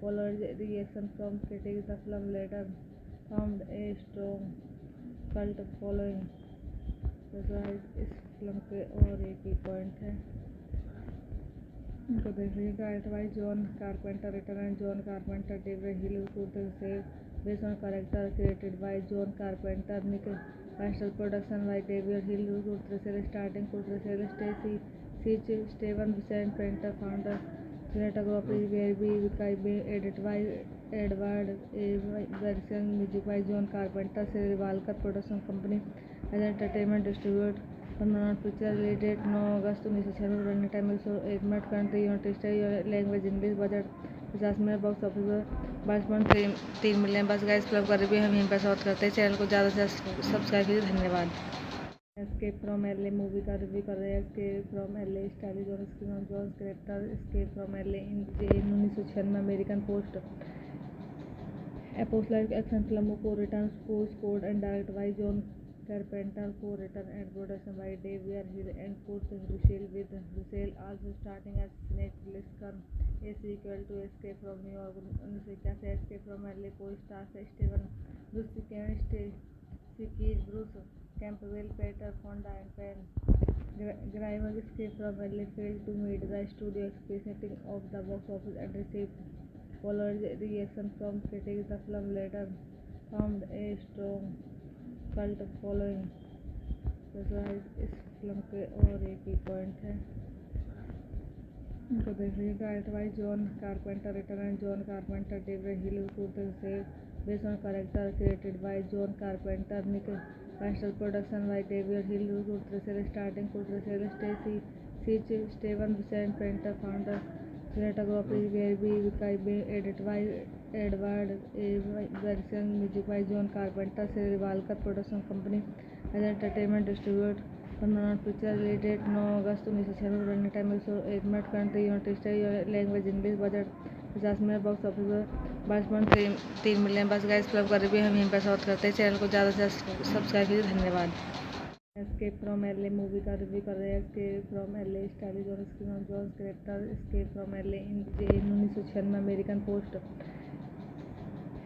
followed reaction from critics. The film later found a strong cult following. तो इस film के और एक ही point है, इनको देखिए। Direct by John Carpenter, written and John Carpenter, David Hill, Kurt से based on character created by John Carpenter, Nick Castle, production by David Hill, Kurt से स्टार्टिंग कुर्ट से Stacy Keach, Steven Vincent painter, founder, cinematography Gary Wikai, edit by Edward A. Bergson, music by John Carpenter, Rivalkar Production Company as an entertainment distributor. Paramount Pictures, release date 9 August 1996, running time 101 minute, country United States, language English, budget 50 million, box office 22.3 million. बस guys film का review हम यहीं पर समाप्त करते हैं। Channel को ज़्यादा से ज़्यादा सब्सक्राइब कीजिए। धन्यवाद। एस्केप फ्रॉम एलए मूवी का रिव्यू कर रहे हैं। Escape from LA starrer John screen John character escape from LA in 1996 American post apocalyptic action film को return scored and direct by John Carpenter, co-written and production by David Hill and Kurt Russell, with Russell also starting as Snake Plissken. A sequel to Escape from New York 1981 Escape from LA co-stars Steven Buscemi, Stacey Keach, Bruce Campbell, Peter Fonda and Penn Grimes. Escape from LA failed to meet the studio expectations of the box office and received followed reaction from critics. The film later found a strong cult following. इस film के और एक ही point है, इनको देख लीजिए। Direct by John Carpenter, written and John Carpenter, David Hill, based on character created by John Carpenter, Nick Castle, production by David Hill, starting Stacy Sitch, Steven Vincent Painter, founder, cinematography by edited by Edward A. Bergson, music by John Carpenter, Rivalkar Production Company, as entertainment distributed. Permanent picture release date 9 August 1996, running time 101 minute, country United States, language English, budget 50 minute, box office पर 22.3 million. बस guys club कर भी हम यहीं पर short करते हैं। Channel को ज़्यादा से ज़्यादा सब्सक्राइब कीजिए। धन्यवाद। एस्केप फ्रॉम एलए मूवी का रिव्यू कर रहे हैं। एस्केप फ्रॉम एलए स्टाइलिश और screen John character escape from LA in 1996 American post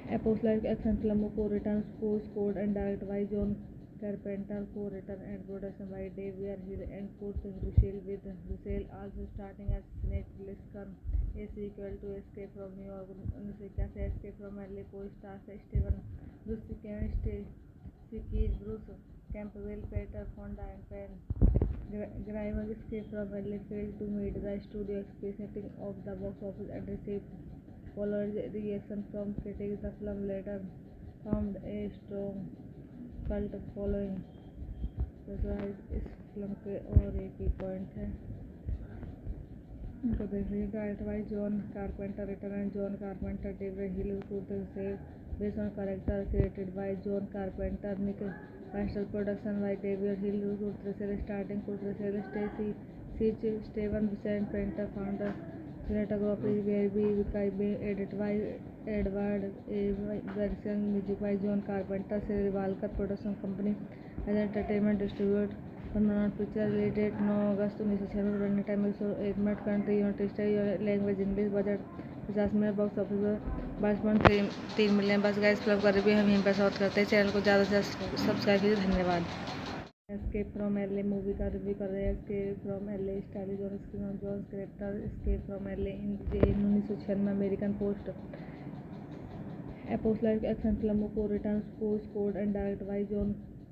a post-like action film co-written, co-scored and directed by John Carpenter, co-written and production by David Hill and Kurt Russell, with Russell also starting as Snake Plissken, a sequel to Escape from New York 1981। Escape from LA co-stars Steven Buscemi, Stacey Keach, Bruce Campbell, Peter Fonda and Pam Grier. Escape from LA failed to meet the studio expectations of the box office and received following reaction from critics. The film later found a strong cult following। इस film के और एक ही point है, इनको देख लीजिए। Direct by John Carpenter, written and John Carpenter, David Hill, based on character created by John Carpenter, Nick Castle, production by David Hill, starting Stacy Sitch, Steven Vincent Painter, founder, cinematography by edited by Edward A. Bergson, music by John Carpenter, Rivalkar Production Company, as entertainment distributed। permanent picture release date 9 August 1996, running time 101 minute, country United States, language English, budget 50 minute, box office पर 22.3 million. बस guys club कर भी हम यहीं पर short करते हैं। Channel को ज़्यादा से ज़्यादा सब्सक्राइब कीजिए। धन्यवाद। एस्केप फ्रॉम एलए मूवी का रिव्यू कर रहे हैं। एस्केप फ्रॉम एलए स्टाइलिश और screen John character escape from LA in 1996 American post a post-like action film co-written, co-scored and directed by John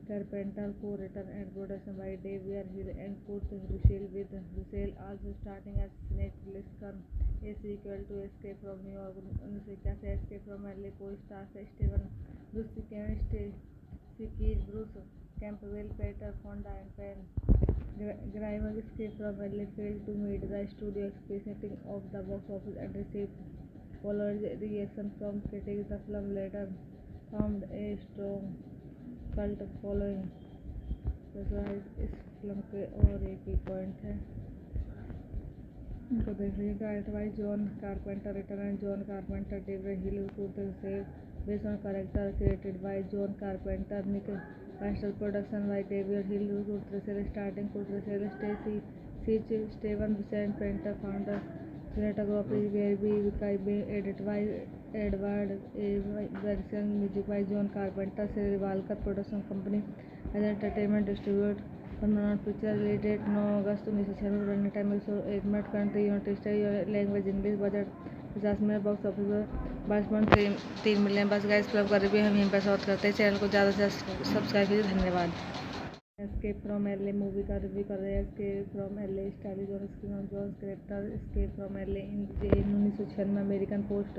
Carpenter, co-written and production by David Hill and Kurt Russell, with Russell also starting as Snake Plissken, a sequel to Escape from New York 1981। Escape from LA co-stars Steven Buscemi, Stacey Keach, Bruce Campbell, Peter Fonda and Pam Grier. Escape from LA failed to meet the studio expectations of the box office and received following reaction from critics। The film later found a strong cult following। इस film के और एक ही point है, इनको देख लीजिए। Direct by John Carpenter, written and John Carpenter, David Hill, based on character created by John Carpenter, Nick Castle, production by David Hill, starting Stacy Sitch, Steven Vincent Painter, founder, cinematography by edited by Edward A. Bergson, music by John Carpenter, Rivalkar Production Company, as entertainment distributed। permanent picture release date 9 August 1996, running time 101 minute, country United States, language English, budget 50 minute, box office पर 22.3 million. बस guys club कर भी हम यहीं पर short करते हैं। Channel को ज़्यादा से ज़्यादा सब्सक्राइब कीजिए। धन्यवाद। एस्केप फ्रॉम एलए मूवी का रिव्यू कर रहे हैं। एस्केप फ्रॉम एलए स्टाइलिश और screen John character escape from LA in 1996 American post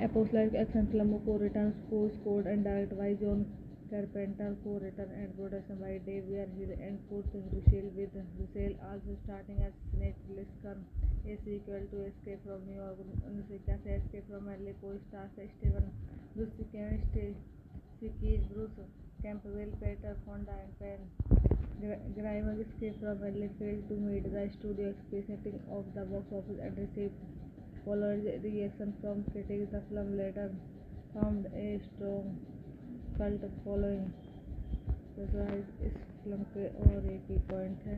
a post-like action film co-written, co-scored and directed by John Carpenter, co-written and production by David Hill and Kurt Russell, with Russell also starting as Snake Plissken, a sequel to Escape from New York 1981। Escape from LA co-stars Steven Buscemi, Stacey Keach, Bruce Campbell, Peter Fonda and Pam Grier. Escape from LA failed to meet the studio expectations of the box office and received following reaction from critics। The film later found a strong cult following। इस film के और एक ही point है,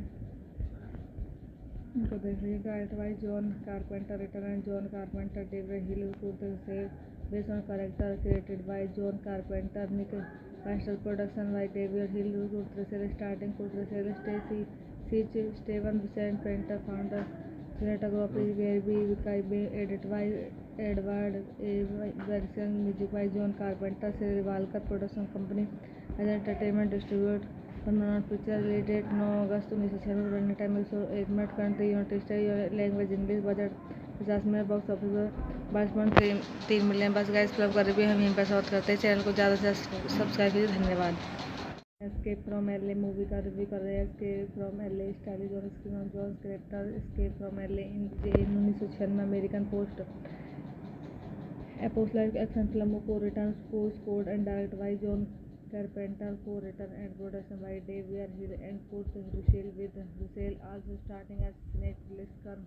इनको देख लीजिए। Direct by John Carpenter, written and John Carpenter, David Hill, based on character created by John Carpenter, Nick Castle, production by David Hill, starting Stacy Sitch, Steven Vincent Painter, founder, cinematography by edited by Edward A. Bergson, music by John Carpenter, Rivalkar Production Company, as entertainment distributed। Pandanal picture related 9 August 1996 running time 101 minute country United States language English budget 50 minute box office पर 22.3 million बस guys club कर रही है हम यहीं पर short करते हैं चैनल को ज़्यादा से ज़्यादा सब्सक्राइब कीजिए धन्यवाद। एस्केप फ्रॉम एलए मूवी का रिव्यू कर रहे हैं। एस्केप फ्रॉम एलए स्टाइलिश और screen John character escape from LA in 1996 American post A post-like action film co-written, co-scored and directed by John Carpenter, co-written and production by David Hill and Kurt Russell, with Russell also starting as Snake Plissken,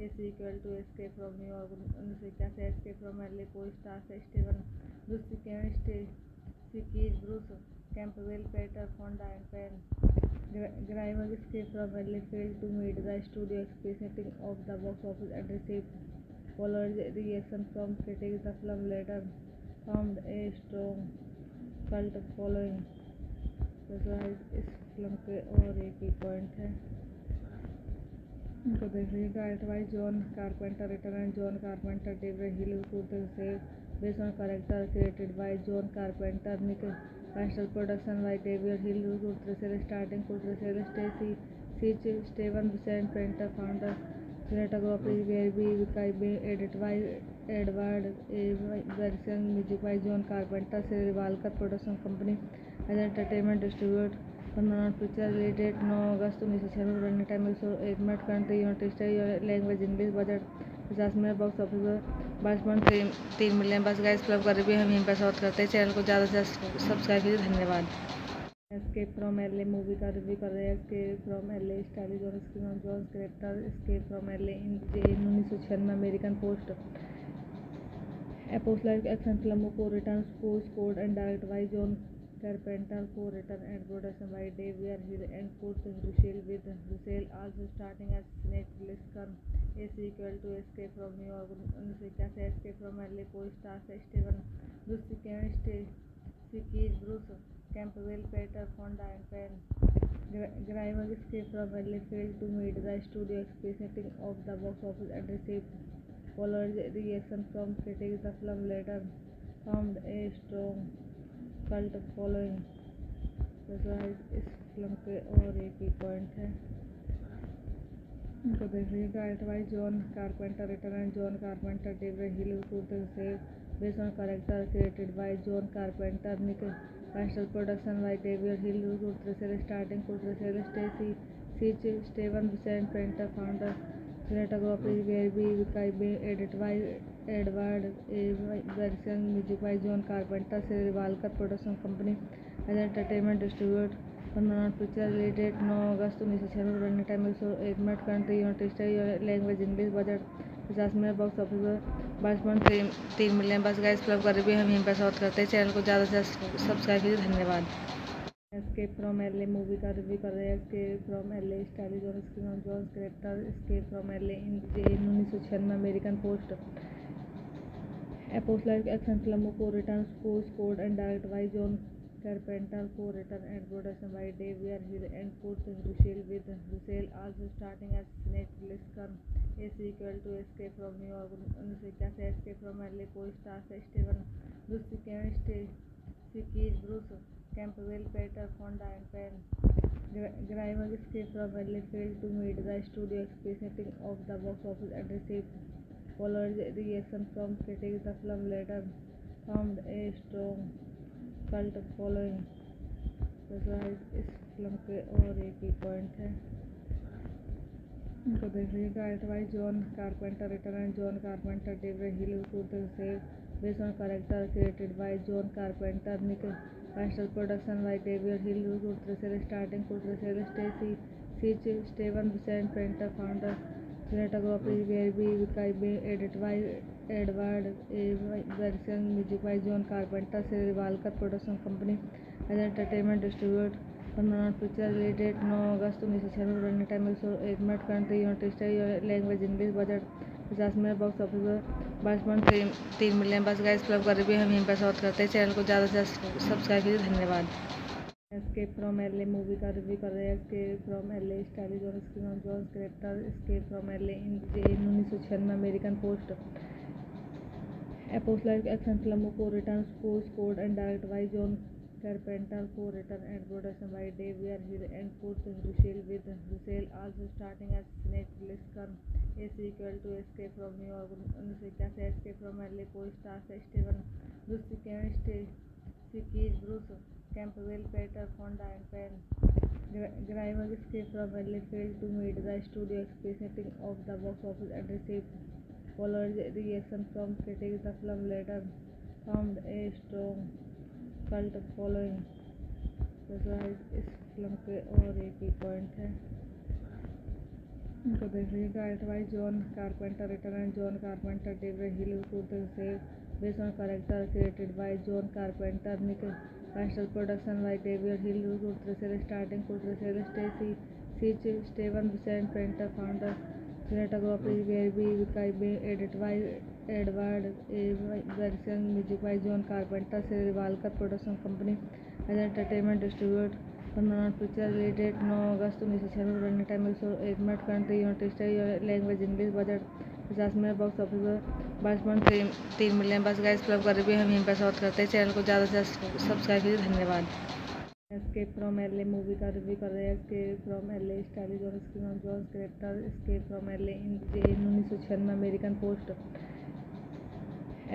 a sequel to Escape from New York 1981। Escape from LA co-stars Steven Buscemi, Stacey Keach, Bruce Campbell, Peter Fonda and Pam Grimes. Escape from LA failed to meet the studio expectations of the box office and received polarized reaction from critics. The film later found a strong cult following। तो इस film के और एक ही point है, इनको देख लीजिए। Direct by John Carpenter, written and John Carpenter, David Hill, Kurt से based on character created by John Carpenter, Nick Castle, production by David Hill, Kurt से स्टार्टिंग कुर्ट से Stacy Keach, Steven Vincent painter, founder cinematography were be edited by Edward A. Bergson, music by John Carpenter, Revolver Production Company as entertainment distributor। Pandanal picture related 9 August 1996 running time 101 minute country United States language English budget 50 minute box office पर 22.3 million बस guys club कर रही है हम यहीं पर short करते हैं चैनल को ज़्यादा से ज़्यादा सब्सक्राइब कीजिए धन्यवाद। एस्केप फ्रॉम एलए मूवी का रिव्यू कर रहे हैं। एस्केप फ्रॉम एलए स्टाइलिश और screen John character escape from LA in 1996 American post A post-like action film co-written, co-scored and directed by John Carpenter, co-written and production by David Hill and Kurt Russell, with Russell also starting as Snake Plissken, a sequel to Escape from New York 1981। Escape from LA co-stars Steven Buscemi, Stacey Keach, Bruce Campbell, Peter Fonda and Pam Grimes. Escape from LA failed to meet the studio expectations of the box office and received polarized reaction from critics। The film later found a strong cult following। तो इस film के और एक ही point है, इनको देख लीजिए। Direct by John Carpenter, written and John Carpenter, David Hill, Kurt से based on character created by John Carpenter, Nick Castle, production by David Hill, Kurt से स्टार्टिंग कुर्ट से Stacy Keach, Steven Vincent painter, founder cinematography were be edited by Edward A. Bergson, music by John Carpenter, Revolver Production Company as entertainment distributor। Pandanal picture related 9 August 1996 running time 101 minute country United States language English budget 50 minute box office पर 22.3 million बस guys club कर रही है हम यहीं पर short करते हैं चैनल को ज़्यादा से ज़्यादा सब्सक्राइब कीजिए धन्यवाद। एस्केप फ्रॉम एलए मूवी का रिव्यू कर रहे हैं। एस्केप फ्रॉम एलए स्टाइलिश और screen John character escape from LA in 1996 American post A post-like action film co-written, co-scored and directed by John Carpenter, co-written and production by David Hill and Kurt Russell, with Russell also starting as Snake Plissken, a sequel to Escape from New York 1981। Escape from LA co-stars Steven Buscemi, Stacey Keach, Bruce Campbell, Peter Fonda and Pam Grimes. Escape from LA failed to meet the studio expectations of the box office and received polarized reaction from critics। The film later found a strong cult following। तो इस film के और एक ही point है, इनको देख लीजिए। Direct by John Carpenter, written and John Carpenter, David Hill, Kurt से based on character created by John Carpenter, Nick Castle, production by David Hill, Kurt से स्टार्टिंग कुर्ट से Stacy Keach, Steven Vincent painter, founder cinematography were be edited by Edward A. Bergson, music by John Carpenter, Revolver Production Company as entertainment distributor। Pandanal picture related 9 August 1996 running time 101 minute country United States language English budget 50 minute box office पर 22.3 million बस guys club कर रही है हम यहीं पर short करते हैं चैनल को ज़्यादा से ज़्यादा सब्सक्राइब कीजिए धन्यवाद। एस्केप फ्रॉम एलए मूवी का रिव्यू कर रहे हैं। एस्केप फ्रॉम एलए स्टाइलिश और screen John character escape from LA in 1996 American post A post-like action film co-written, co-scored and directed by John Carpenter, co-written and production by David Hill and Kurt Russell, with Russell also starting as Snake Plissken. A sequel to Escape from New York 1981 Escape from LA co-stars Steven Buscemi, Keith Bruce, Campbell, Peter Fonda and Penn Grimes. Escape from LA failed to meet the studio expectations of the box office and received following reaction from critics. The film later found a strong cult following. तो guys इस film के और एक ही point है, इनको देखिए। Direct by John Carpenter, written and John Carpenter, David Hill, Kurt से based on character created by John Carpenter, Nick Castle, production by David Hill, Kurt से स्टार्टिंग कुर्ट से Stacy Keach, Steven Vincent painter founder, cinematography were be edited by Edward A. Bergson, music by John Carpenter, Revolver Production Company as entertainment distributor. Paramount Pictures release date 9 August 1996, running time 101 minute, country United States, language English, budget 50 million, box office 22.3 million. बस guys film का review हम यहीं पर समाप्त करते हैं। Channel को ज़्यादा से ज़्यादा सब्सक्राइब कीजिए। धन्यवाद। एस्केप फ्रॉम एलए मूवी का रिव्यू कर रहे हैं। Escape from LA starrer John screen John character escape from LA in 1996 American post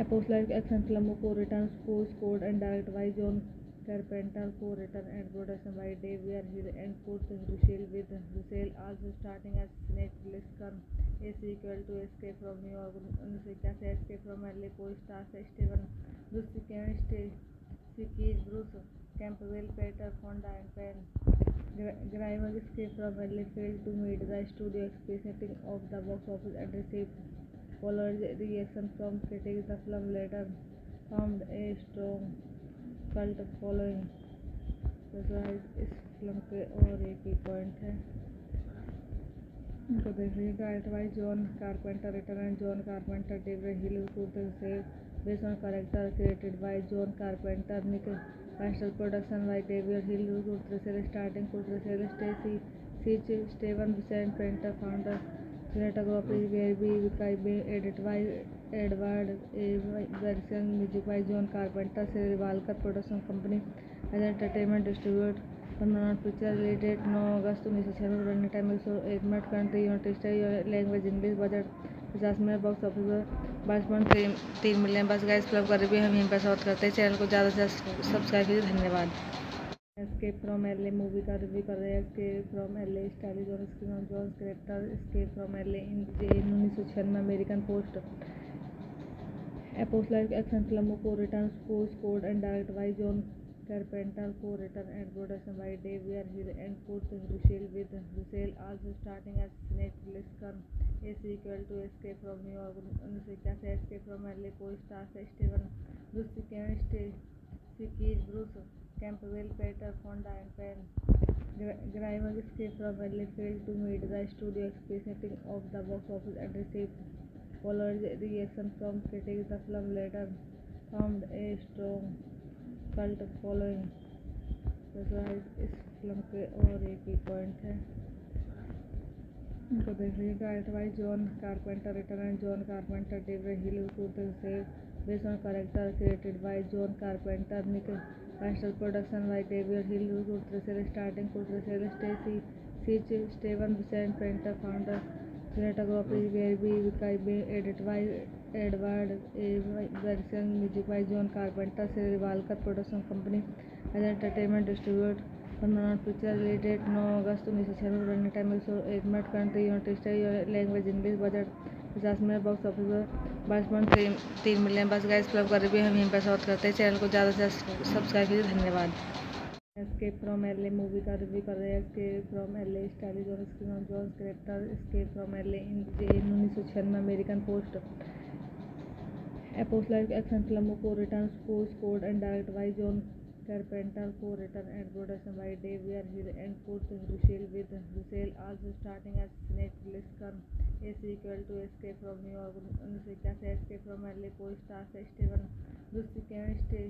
apocalyptic action film को return scored and direct by John Carpenter, co-written and production by David Hill and Kurt Russell, with Russell also starting as Snake Plissken. A sequel to Escape from New York 1981 Escape from LA co-stars Steven Buscemi, Keith Bruce, Campbell, Peter Fonda and Penn Grimes. Escape from LA failed to meet the studio expectations of the box office and received following reaction from critics. The film later found a strong cult following. तो guys इस film के और एक ही point है, इनको देखिए। Direct by John Carpenter, written and John Carpenter, David Hill, Kurt से based on character created by John Carpenter, Nick Castle, production by David Hill, Kurt से स्टार्टिंग कुर्ट से Stacy Keach, Steven Vincent painter founder, cinematography were be edited by Edward A. Bergson, music by John Carpenter, Revolver Production Company as entertainment distributor. Paramount Pictures release date 9 August 1996, running time 101 minute, country United States, language English, budget 50 million, box office 22.3 million. बस guys film का review हम यहीं पर समाप्त करते हैं। Channel को ज़्यादा से ज़्यादा सब्सक्राइब कीजिए। धन्यवाद। एस्केप फ्रॉम एलए मूवी का रिव्यू कर रहे हैं। Escape from LA starrer John screen John character escape from LA in 1996 American post apocalyptic action film को return scored and direct by John Carpenter, co-written and production by David Hill and Kurt Russell, with Russell also starting as Snake Plissken. A sequel to Escape from New York 1981 Escape from LA co-stars Steven Buscemi, Keith Bruce, Campbell, Peter Fonda and Penn Grimes. Escape from LA failed to meet the studio expectations of the box office and received following reaction from critics. The film later found a strong cult following. तो guys इस film के और एक ही point है, इनको देखिए। Direct by John Carpenter, written and John Carpenter, David Hill, Kurt से based on character created by John Carpenter, Nick Castle, production by David Hill, Kurt से स्टार्टिंग कुर्ट से Stacy Keach, Steven Vincent painter founder, cinematography were be edited by Edward A. Bergson, music by John Carpenter, Revolver Production Company as entertainment distributor. Paramount Pictures release date 9 August 1996, running time 101 minute, country United States, language English, budget 50 million, box office 22.3 million. बस guys film का review हम यहीं पर समाप्त करते हैं। Channel को ज़्यादा से ज़्यादा सब्सक्राइब कीजिए। धन्यवाद। एस्केप फ्रॉम एलए मूवी का रिव्यू कर रहे हैं। Escape from LA starrer John screen John character escape from LA in 1996 American post apocalyptic action film को return scored and direct by John Carpenter, co-written and production by David Hill and Kurt Russell, with Russell also starting as Snake Plissken. A sequel to Escape from New York 1981 Escape from LA co-stars Steven Buscemi,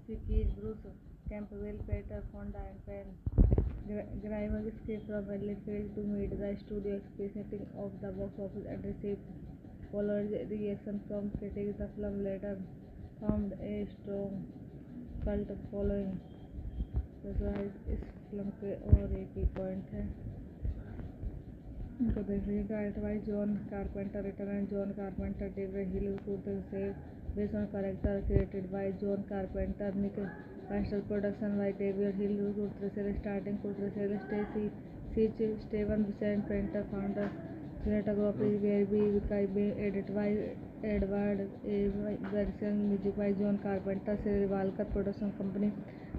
Keith Bruce, Campbell, Peter Fonda and Penn Grimes. Escape from LA failed to meet the studio expectations of the box office and received following reaction from critics. The film later found a strong cult following. Guys इस film के और एक ही point है, इनको देखिए। Direct by John Carpenter, written and John Carpenter, David Hill, based on character created by John Carpenter, Nick Castle, production by David Hill, starting Stacy Sitch, Steven Vicente Painter, founder, cinematography by edited by Edward A. Bergson, music by John Carpenter, Rivalkar Production Company,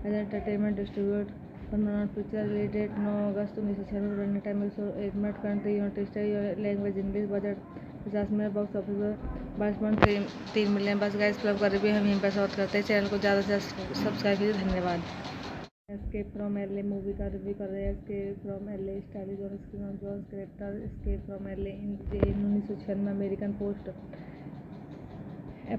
as entertainment distributed. Permanent picture related 9 August 1996, running time 101 minute, country United States, language English, budget 50 minute, box office पर 22.3 million. बस guys film का review हम यहीं पर समाप्त करते हैं। Channel को ज़्यादा से ज़्यादा सब्सक्राइब कीजिए। धन्यवाद। एस्केप फ्रॉम एलए मूवी का रिव्यू कर रहे हैं। एस्केप फ्रॉम एलए स्टाइलिश और screen John character. Escape from LA in 1996 American post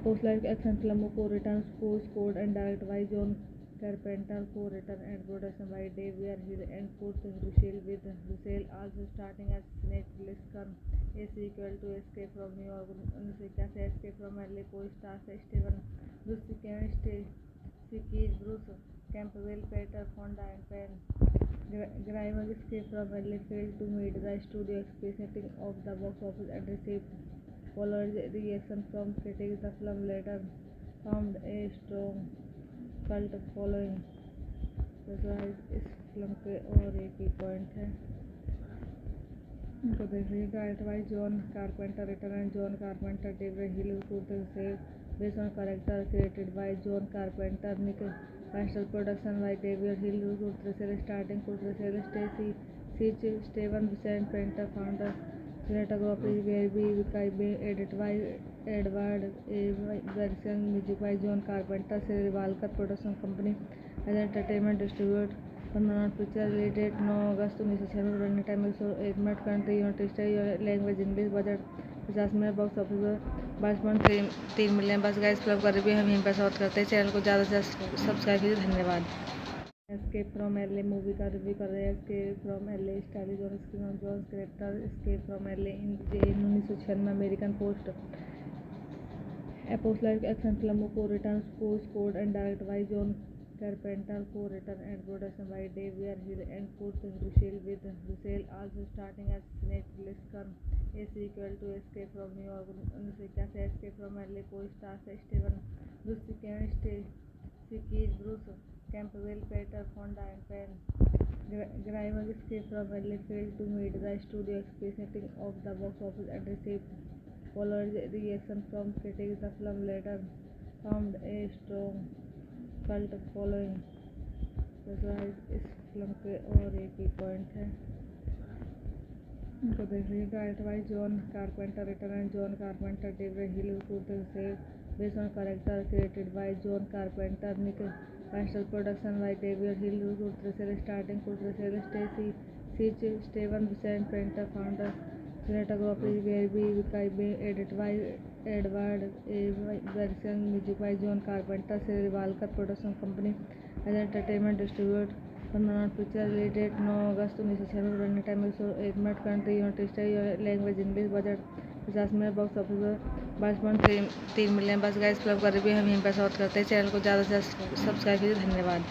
post action film को return scored and direct by John Carpenter, co-written and production by David Hill and Kurt Russell, with Russell also starting as Snake Plissken, a sequel to Escape from New York 1981। Escape from LA को stars Steven Buscemi, Stacey Keach, Bruce Campbell, Peter Fonda and Pam Grier। Escape from LA failed to meet the studio expectations of the box office and received polarized reaction from critics। The film later found a strong cult following. इस film के और एक ही point है, इनको देखिए। Direct by John Carpenter, written and John Carpenter, David Hill, based on character created by John Carpenter, Nick Castle, production by David Hill, starting Stacy Sitch, Steven Vicente Painter, founder, cinematography by edited by Edward A. Bergson, music by John Carpenter, Rivalkar Production Company, as entertainment distributed। Paramount picture related 9 August 1996, running time 101 minute, country United states, language English, budget 50 minute, box office पर 22.3 million. बस guys film का review हम यहीं पर समाप्त करते हैं। Channel को ज़्यादा से ज़्यादा सब्सक्राइब कीजिए। धन्यवाद। एस्केप फ्रॉम एलए मूवी का रिव्यू कर रहे हैं। एस्केप फ्रॉम एलए स्टाइलिश और screen John character. Escape from LA in 1996 American post action film को return scored and direct by John Carpenter, co-written and production by David Hill and Kurt Russell, with Russell also starting as Snake Plissken, a sequel to Escape from New York 1981। Escape from LA को stars Steven Buscemi, Stacey Keach, Bruce Campbell, Peter Fonda and Pam Grier। Escape from LA failed to meet the studio expectations of the box office and received polarized reaction from critics। The film later found a strong cult following. इस film के और एक ही point है, इनको देखिए। Direct by John Carpenter, written and John Carpenter, David Hill, based on character created by John Carpenter, Nick Castle, production by David Hill, starting Stacy Sitch, Steven Vicente Painter, founder, cinematography by edited by Edward A. Bergson, music by John Carpenter, Rivalkar Production Company, as entertainment distributed। Paramount picture related 9 August 1996, running time 101 minute, country United states, language English, budget 50 minute, box office पर 22.3 million. बस guys film का review हम यहीं पर समाप्त करते हैं। Channel को ज़्यादा से ज़्यादा सब्सक्राइब कीजिए। धन्यवाद।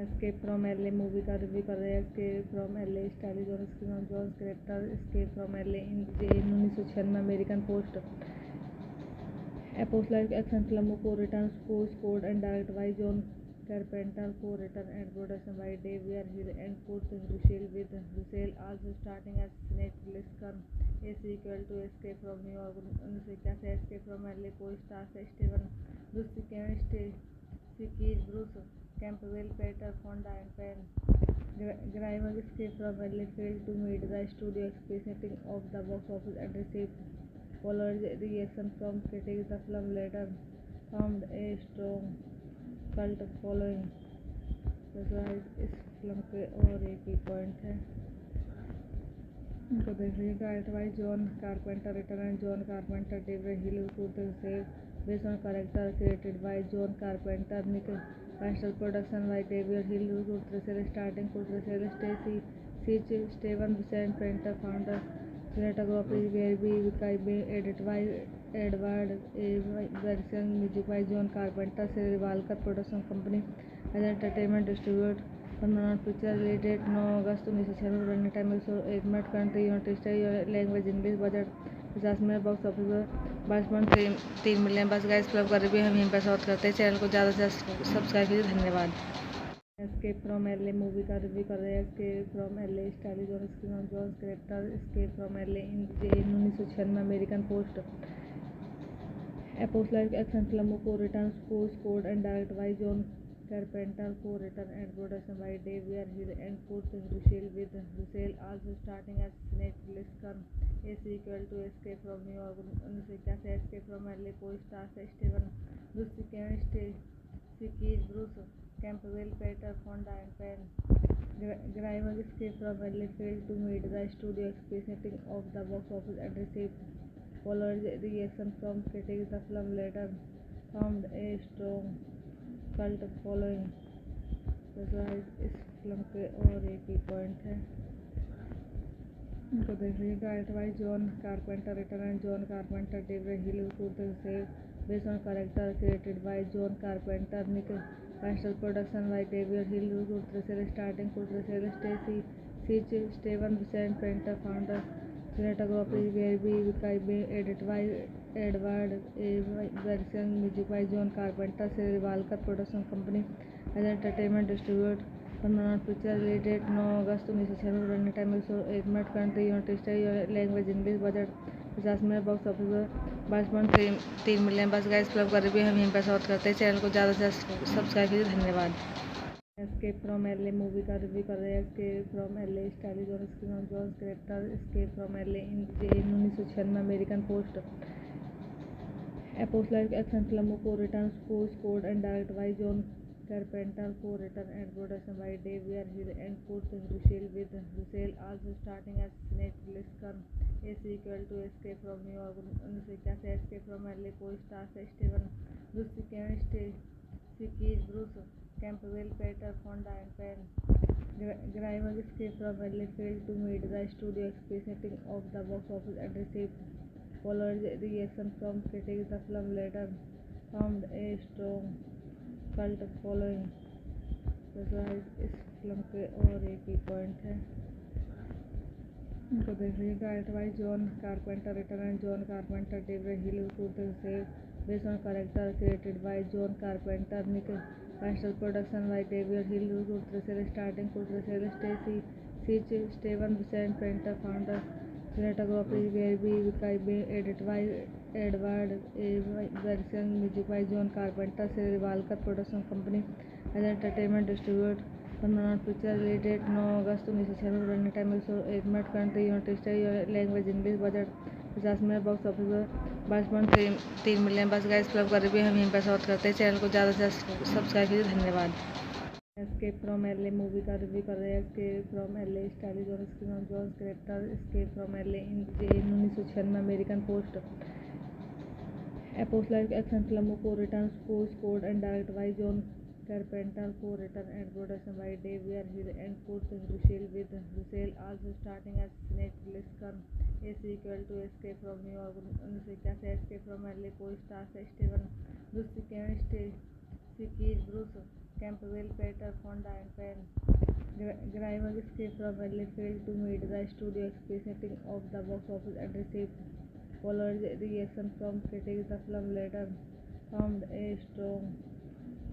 एस्केप फ्रॉम एलए मूवी का रिव्यू कर रहे हैं। एस्केप फ्रॉम एलए स्टाइलिश और screen John character. Escape from LA in 1996 American post action film को return scored and direct by John Carpenter, co-written and production by David Hill and Kurt Russell, with Russell also starting as Snake Plissken, a sequel to Escape from New York 1981। Escape from LA को stars Steven Buscemi, Stacey Keach, Bruce Campbell, Peter Fonda and Pam Grier। Escape from LA failed to meet the studio expectations of the box office and received polarized reaction from critics। The film later found a strong cult following. इस film के और एक ही point है, इनको देखिए। Direct by John Carpenter, written and John Carpenter, David Hill, based on character created by John Carpenter, Nick Castle, production by David Hill, starting Stacy Sitch, Steven Vicente Painter, founder, cinematography by edited by Edward A. Bergson, music by John Carpenter, Rivalkar Production Company, as entertainment distributed। Permanent picture related 9 August 1996 running time 101 minute country United States language English budget 50 minute box office पर 22.3 million. बस guys club कर भी हम यहीं पर short करते हैं। Channel को ज़्यादा से ज़्यादा सब्सक्राइब कीजिए। धन्यवाद। एस्केप फ्रॉम एलए मूवी का रिव्यू कर रहे हैं। एस्केप फ्रॉम एलए स्टाइलिश और screen John character escape from LA in 1996 American post A post-like action film co-written, co-scored and directed by John Carpenter, co-written and production by Dave Hill and Kurt Russell, with Russell also starting as Snake Plissken, a sequel to Escape from New York 1981। Escape from LA co-stars Steven Buscemi, Keith Bruce, Campbell, Peter Fonda and Penn Grimes। Escape from LA failed to meet the studio expectations of the box office and received followed reaction from critics। The film later found a strong cult following। तो इस film के और एक ही point है, इनको देख लीजिए। Direct by John Carpenter, written and John Carpenter, David Hill, से based on character created by John Carpenter, Nick Castle, production by David Hill, starting Stacy Keach, Steven Vincent painter, founder cinematography were be edited by Edward A. Bergson, music by John Carpenter, Revolver Production Company as entertainment distributor। Permanent picture related 9 August 1996 running time 101 minute country United States language English budget 50 minute box office पर 22.3 million. बस guys club कर भी हम यहीं पर short करते हैं। Channel को ज़्यादा से ज़्यादा सब्सक्राइब कीजिए। धन्यवाद। एस्केप फ्रॉम एलए मूवी का रिव्यू कर रहे हैं। एस्केप फ्रॉम एलए स्टाइलिश और screen John character escape from LA in 1996 American post A post-like action film co-written, co-scored and directed by John Carpenter, co-written and production by Dave Hill and Kurt Russell, with Russell also starting as Snake Plissken, a sequel to Escape from New York 1981। Escape from LA co-stars Steven Buscemi, Keith Bruce, Campbell, Peter Fonda and Penn Grimes। Escape from LA failed to meet the studio expectations of the box office and received followed reaction from critics। The film later found a strong cult following। तो इस film के और एक ही point है, इनको देख लीजिए। Direct by John Carpenter, written and John Carpenter, David Hill, से based on character created by John Carpenter, Nick Castle, production by David Hill, starting Stacy Keach, Steven Vincent painter, founder cinematography were be edited by Edward A. Bergson, music by John Carpenter, Revolver Production Company as entertainment distributor। Permanent picture related 9 August 1996 running time 101 minute country United States language English budget 50 minute box office पर 22.3 million. बस guys club कर भी हम यहीं पर short करते हैं। Channel को ज़्यादा से ज़्यादा सब्सक्राइब कीजिए। धन्यवाद। एस्केप फ्रॉम एलए मूवी का रिव्यू कर रहे हैं। एस्केप फ्रॉम एलए स्टाइलिश और screen John character escape from LA in 1996 American post A post-like action film co-written, co-scored and directed by John Carpenter, co-written and production by Dave Hill and Kurt Russell, with Russell also starting as Snake Plissken, a sequel to Escape from New York 1981। Escape from LA co-stars Steven Buscemi, Keith Bruce, Campbell, Peter Fonda and Penn Grimes। Escape from LA failed to meet the studio expectations of the box office and received followed reaction from critics। The film later found a strong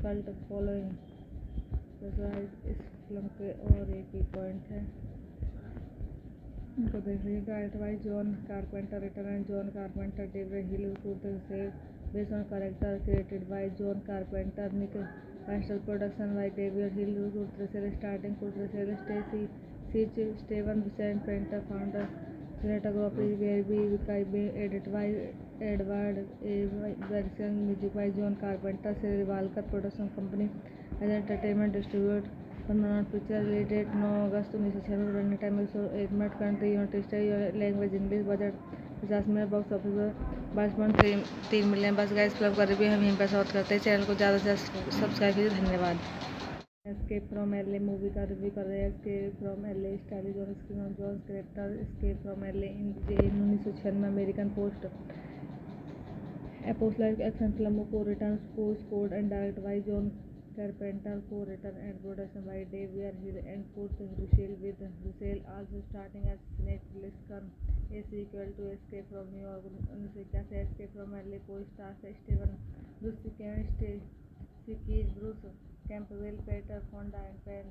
cult following। तो इस film के और एक ही point है, इनको देख लीजिए। Direct by John Carpenter, written and John Carpenter, David Hill, से based on character created by John Carpenter, Nick Castle, production by David Hill, starting Stacy Keach, Steven Vincent painter, founder cinematography were be edited by Edward A. Bergson, music by John Carpenter, Revolver Production Company as entertainment distributor। Permanent picture related 9 August 1996 running time 101 minute country United States language English budget 50 minute box office पर 22.3 million. बस guys club कर भी हम यहीं पर short करते हैं। Channel को ज़्यादा से ज़्यादा सब्सक्राइब कीजिए। धन्यवाद। एस्केप फ्रॉम एलए मूवी का रिव्यू कर रहे हैं। एस्केप फ्रॉम एलए स्टाइलिश और screen John character escape from LA in 1996 American post A post-like action film co-written, co-scored and directed by John Carpenter, co-written and production by David Hill and Kurt Russell, with Russell also starting as Snake Plissken. A sequel to Escape from New York 1981, Escape from LA co-stars Steven Buscemi and Stacey Bruce Campbell, Peter Fonda and Penn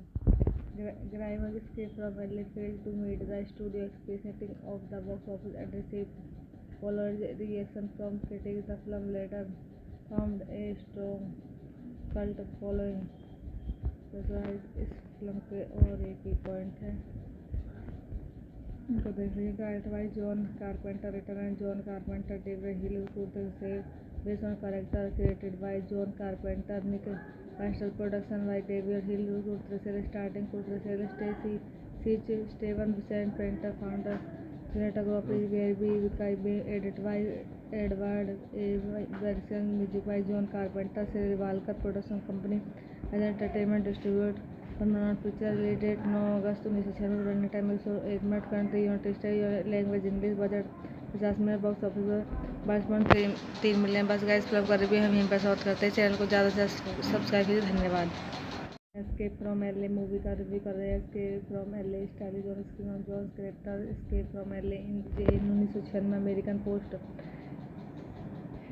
Grimes. Escape from LA failed to meet the studio expectations of the box office and received followed reaction from critics. The film later found a strong cult following. तो guys इस film के और एक ही point है, इनको देख लीजिए। Direct by John Carpenter, written and John Carpenter, David Hill, Kurt से based on character created by John Carpenter, Nick Castle, production by David Hill, Kurt से स्टार्टिंग कुर्ट से Stacy Keach, Steven Vincent painter, founder, cinematography where be Vikai, edited by Edward A. Bergson, music by John Carpenter, Sri Walker Production Company as entertainment distributed. Panorama picture release date 9 August 1996, running time 101 minute, country United States, language English, budget 50 million, box office 22.3 million. बस guys film का review हम यहीं पर समाप्त करते हैं। Channel को ज़्यादा से ज़्यादा सब्सक्राइब कीजिए। धन्यवाद। एस्केप फ्रॉम एलए मूवी का रिव्यू कर रहे हैं। Escape from LA starrer John screen John character escape from LA in 1996 American post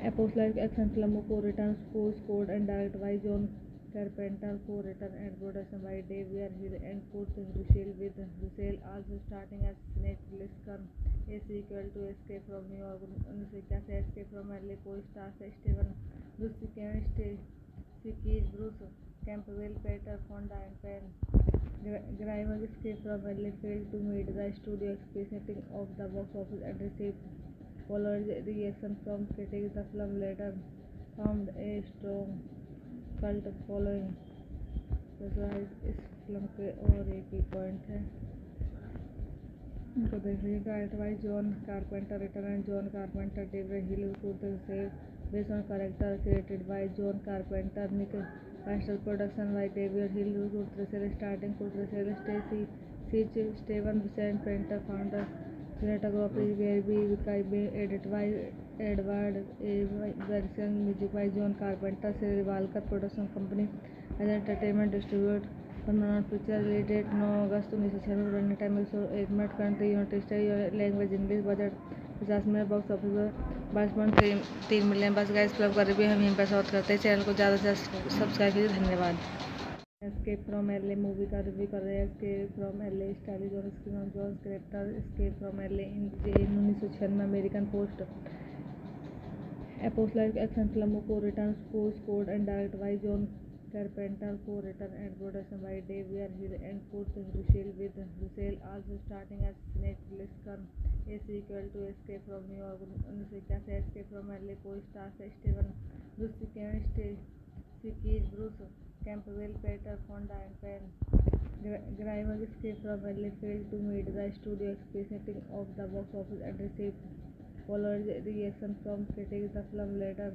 apocalyptic action film को return scored and direct by John Carpenter, co-written and production by David Hill and Kurt Russell, with Russell also starting as Snake Plissken. A sequel to escape from New York 1981, escape from LA co-stars Steven बुस्केमी and Stacy Bruce Campbell, Peter Fonda and Penn Grimes. Escape from LA failed to meet the studio expectations of the box office and received followed reaction from critics. The film later found a strong cult following. तो guys इस film के और एक ही point है, इनको देख लीजिए। Direct by John Carpenter, written and John Carpenter, David Hill, Kurt से based on character created by John Carpenter, Nick Castle, production by David Hill, Kurt से स्टार्टिंग कुर्ट से Stacy Keach, Steven Vincent painter, founder, cinematography where be Vikai, edited by Edward A. Bergson, music by John Carpenter, Sri Walker Production Company as entertainment distributed. Panorama picture release date 9 August 1996, running time 101 minute, country United States, language English, budget 50 million, box office 22.3 million. बस guys film का review हम यहीं पर समाप्त करते हैं। Channel को ज़्यादा से ज़्यादा सब्सक्राइब कीजिए। धन्यवाद। एस्केप फ्रॉम एलए मूवी का रिव्यू कर रहे हैं। Escape from LA starrer John screen John character escape from LA in 1996 American post apocalyptic action film को return scored and direct by John Carpenter, co-written and production by David Hill and Kurt Russell, with Russell also starting as Snake Plissken. A sequel to escape from New York 1981, escape from LA co-stars Steven बुस्केमी and Stacy Bruce Campbell, Peter Fonda and Penn Grimes. Escape from LA failed to meet the studio expectations of the box office and received followed reaction from critics. The film later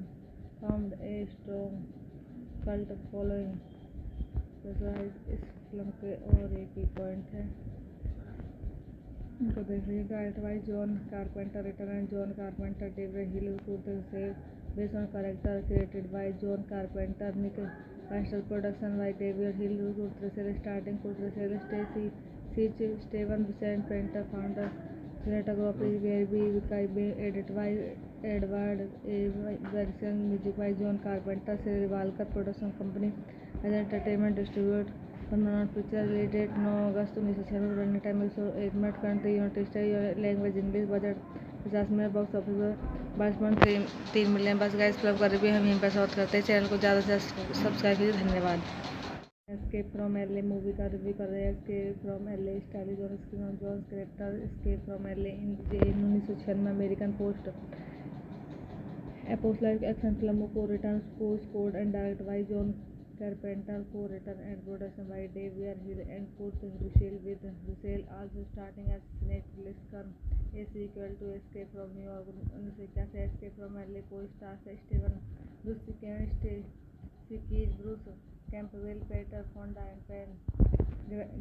found a strong cult following. तो guys इस film के और एक ही point है, इनको देख लीजिए। Direct by John Carpenter, written and John Carpenter, David Hill, Kurt से based on character created by John Carpenter, Nick Castle, production by David Hill, Kurt से स्टार्टिंग कुर्ट से Stacy Keach, Steven Vincent painter, founder, cinematography where be Vikai, edited by Edward A. Bergson, music by John Carpenter, Sri Walker Production Company as entertainment distributed. Panorama picture release date 9 August 1996, running time 101 minute, country United States, language English, budget 50 million, box office 22.3 million. बस guys film का review हम यहीं पर समाप्त करते हैं। Channel को ज़्यादा से ज़्यादा सब्सक्राइब कीजिए। धन्यवाद। एस्केप फ्रॉम एलए मूवी का रिव्यू कर रहे हैं। Escape from LA starrer John screen John character escape from LA in 1996 American post apocalyptic action film को return scored and direct by John Carpenter, co-written and production by David Hill and Kurt Russell, with Russell also starting as Snake Plissken. A sequel to escape from New York 1981, escape from LA co-stars Steven बुस्केमी and Stacy Bruce Campbell, Peter Fonda and Penn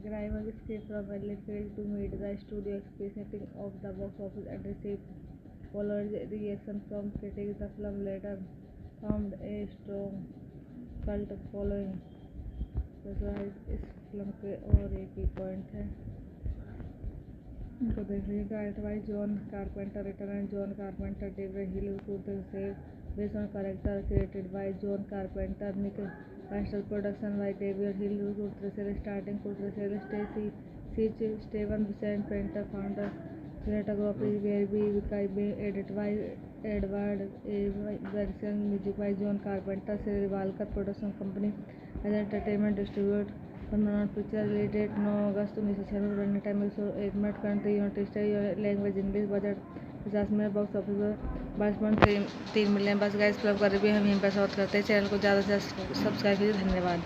Grimes. Escape from LA failed to meet the studio expectations of the box office and received followed reaction from critics. The film later found a strong cult following. प्रेशराइज इस film के और एक ही point है, इनको देख लीजिए। Direct by John Carpenter, written and John Carpenter, David Hill, based on character created by John Carpenter, Nick Castle, production by David Hill, Kurtrasel, starting Kurtrasel, Stacy Sitch, Steven Vincent Painter, founder, cinematography by Kai, edited by Edward A. Bergson, music by John Carpenter, Walker Production Company, as entertainment distributed. Picture related 9 August 1996, running time 101 minute, country United States, language English, budget 50 minute, box office पर 22.3 million. बस guys film का review हम यहीं पर समाप्त करते हैं। Channel को ज़्यादा से ज़्यादा सब्सक्राइब कीजिए। धन्यवाद।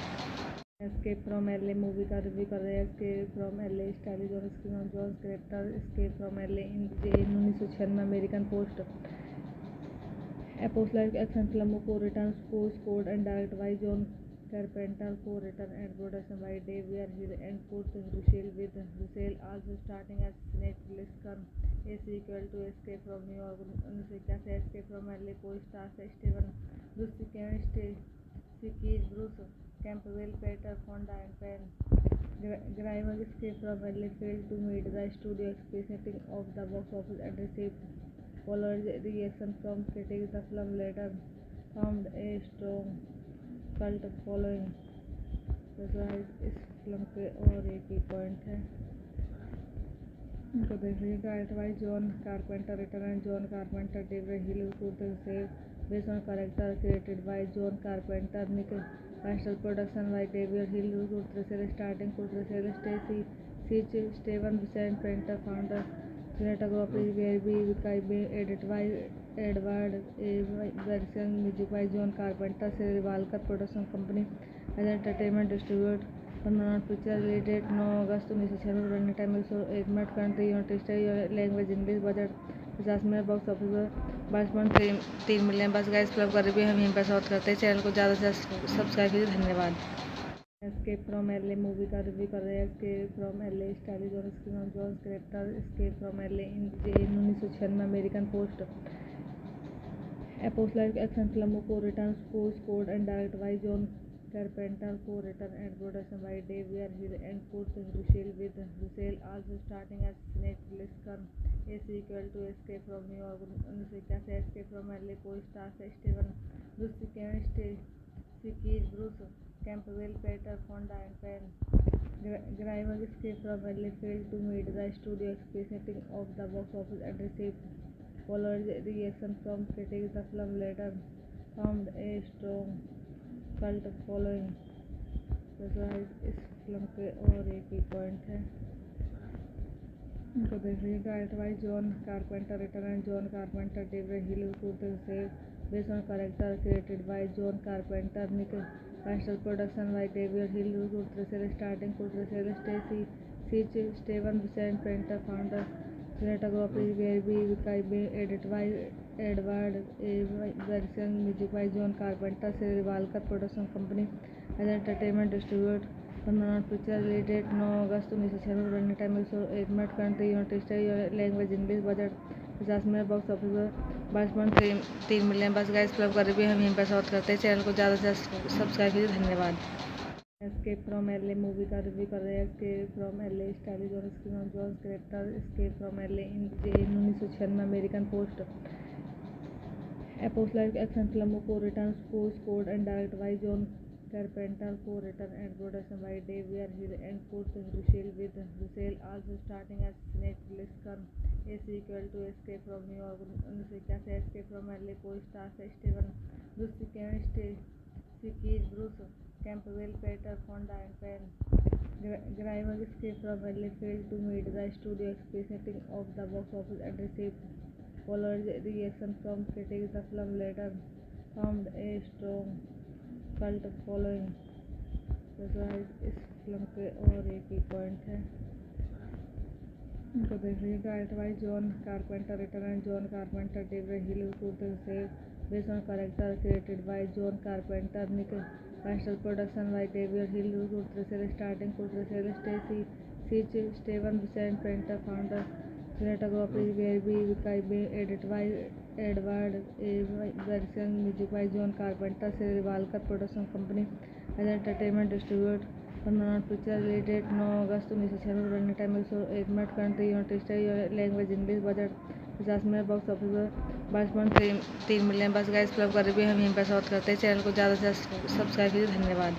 एस्केप फ्रॉम एलए मूवी का रिव्यू कर रहे हैं। एस्केप फ्रॉम एलए स्टाइलिश और screen John character. Escape from LA in 1996 American post post action film को return scored and direct by John Carpenter, co-written and production by David Hill and Kurt Russell, with Russell also starting as Snake Plissken, a sequel to Escape from New York 1981। Escape from LA co-stars Steven Buscemi, Stacey Keach, Bruce Campbell, Peter Fonda and Pam Grier. Escape from LA failed to meet the studio expectations of the box office and received following reaction from critics. The film later found a strong cult following. प्रेशराइज इस film के और एक ही point है, इनको देख लीजिए। Direct by John Carpenter, written and John Carpenter, David Hill, based on character created by John Carpenter, Nick Castle, production by David Hill, starting Kurtrasel, Stacy Sitch, Steven Vincent Painter, founder, cinematography by Kai, edited by Edward A. Bergson, music by John Carpenter, Walker Production Company, as entertainment distributed। Picture related 9 August 1996, running time 101 minute, country United states, language English, budget 50 minute, box office पर 22.3 million. बस guys film का review हम यहीं पर समाप्त करते हैं। Channel को ज़्यादा से ज़्यादा सब्सक्राइब कीजिए। धन्यवाद। एस्केप फ्रॉम एलए मूवी का रिव्यू कर रहे हैं। एस्केप फ्रॉम एलए स्टाइलिश और screen John character. Escape from LA in 1996 American post action film को return scored and direct by John Carpenter, co-written and production by David Hill and Kurt Russell, with Russell also starting as Snake Plissken, a sequel to Escape from New York 1981। Escape from LA co-stars Steven Buscemi, Stacey Keach, Bruce Campbell, Peter Fonda and Pam Grier. Escape from LA failed to meet the studio expectations of the box office and received following reaction from critics. The film later found a strong cult following. प्रेशराइज इस film के और एक ही point है, इनको देख लीजिए। Direct by John Carpenter, written and John Carpenter, David Hill, based on character created by John Carpenter, Nick Castle, production by David Hill, starting Kurtrasel, Stacy Sitch, Steven Vincent Painter, founder, cinematography by Kai, edited by Edward A. Bergson, music by John Carpenter, Walker Production Company, as entertainment distributed। Picture related 9 August 1996, running time 101 minute, country United states, language English, budget 50 minute, box office पर 22.3 million. बस guys film का review हम यहीं पर समाप्त करते हैं। Channel को ज़्यादा से ज़्यादा सब्सक्राइब कीजिए। धन्यवाद। एस्केप फ्रॉम एलए मूवी का रिव्यू कर रहे हैं। एस्केप फ्रॉम एलए स्टाइलिश और screen John character. Escape from LA in 1996 American post action film को return scored and direct by John Carpenter, co-written and production by David Hill and Kurt Russell, with Russell also starting as Snake Plissken, a sequel to Escape from New York 1981। Escape from LA co-stars Steven Buscemi, Stacey Keach, Bruce Campbell, Peter Fonda and Pam Grier. Escape from LA failed to meet the studio expectations of the box office and received following reaction from critics. The film later found a strong cult following. प्रेशराइज इस film के और एक ही point है, इनको देख लीजिए। Direct by John Carpenter, written and John Carpenter, David Hill, based on character created by John Carpenter, Nick Castle, production by David Hill, starting Kurtrasel, Stacy Sitch, Steven Vincent Painter, founder, cinematography by Kai, edited by Edward A. Bergson, music by John Carpenter, Walker Production Company, as entertainment distributed। Permanent picture related 9 August 1996 running time 101 minute country United States language English budget 50 minute box office पर 22.3 million बस guys club कर भी हम यहीं पर short करते हैं channel को ज़्यादा से सब्सक्राइब कीजिए धन्यवाद।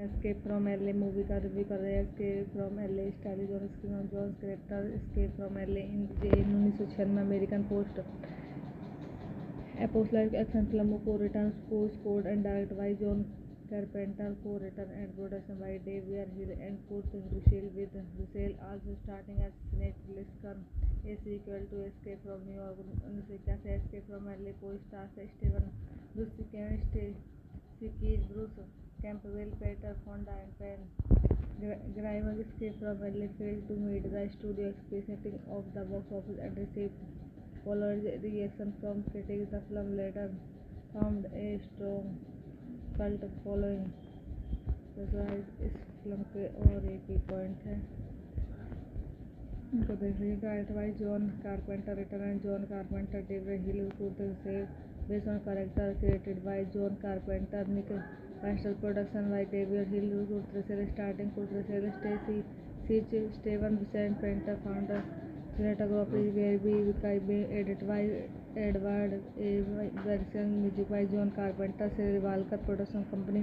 एस्केप फ्रॉम एलए मूवी का रिव्यू कर रहे हैं। एस्केप फ्रॉम एलए स्टाइलिश और screen John character escape from LA in 1996 American post A post-life action film co-written, co-scored and directed by John Carpenter, co-written and production by David Hill and Kurt Russell, with Russell also starting as Snake Plissken. A sequel to Escape from New York 1981, Escape from LA co-stars Steven Buscemi, Kevin Spacey, Bruce Campbell, Peter Fonda and Pam Grier. Escape from LA failed to meet the studio expectations of the box office and received polarized reaction from critics. The film later found a strong cult following. तो इस film के और एक ही point है, इनको देखिए। Direct by John Carpenter, written and John Carpenter, David Hill, Kurt से based on character created by John Carpenter, Nick Castle, production by David Hill, Kurt से स्टार्टिंग कुर्ट से Stacy Keach, Steven Vincent painter, founder cinematography were be edited by Edward A. Bergson, music by John Carpenter, Revolver Production Company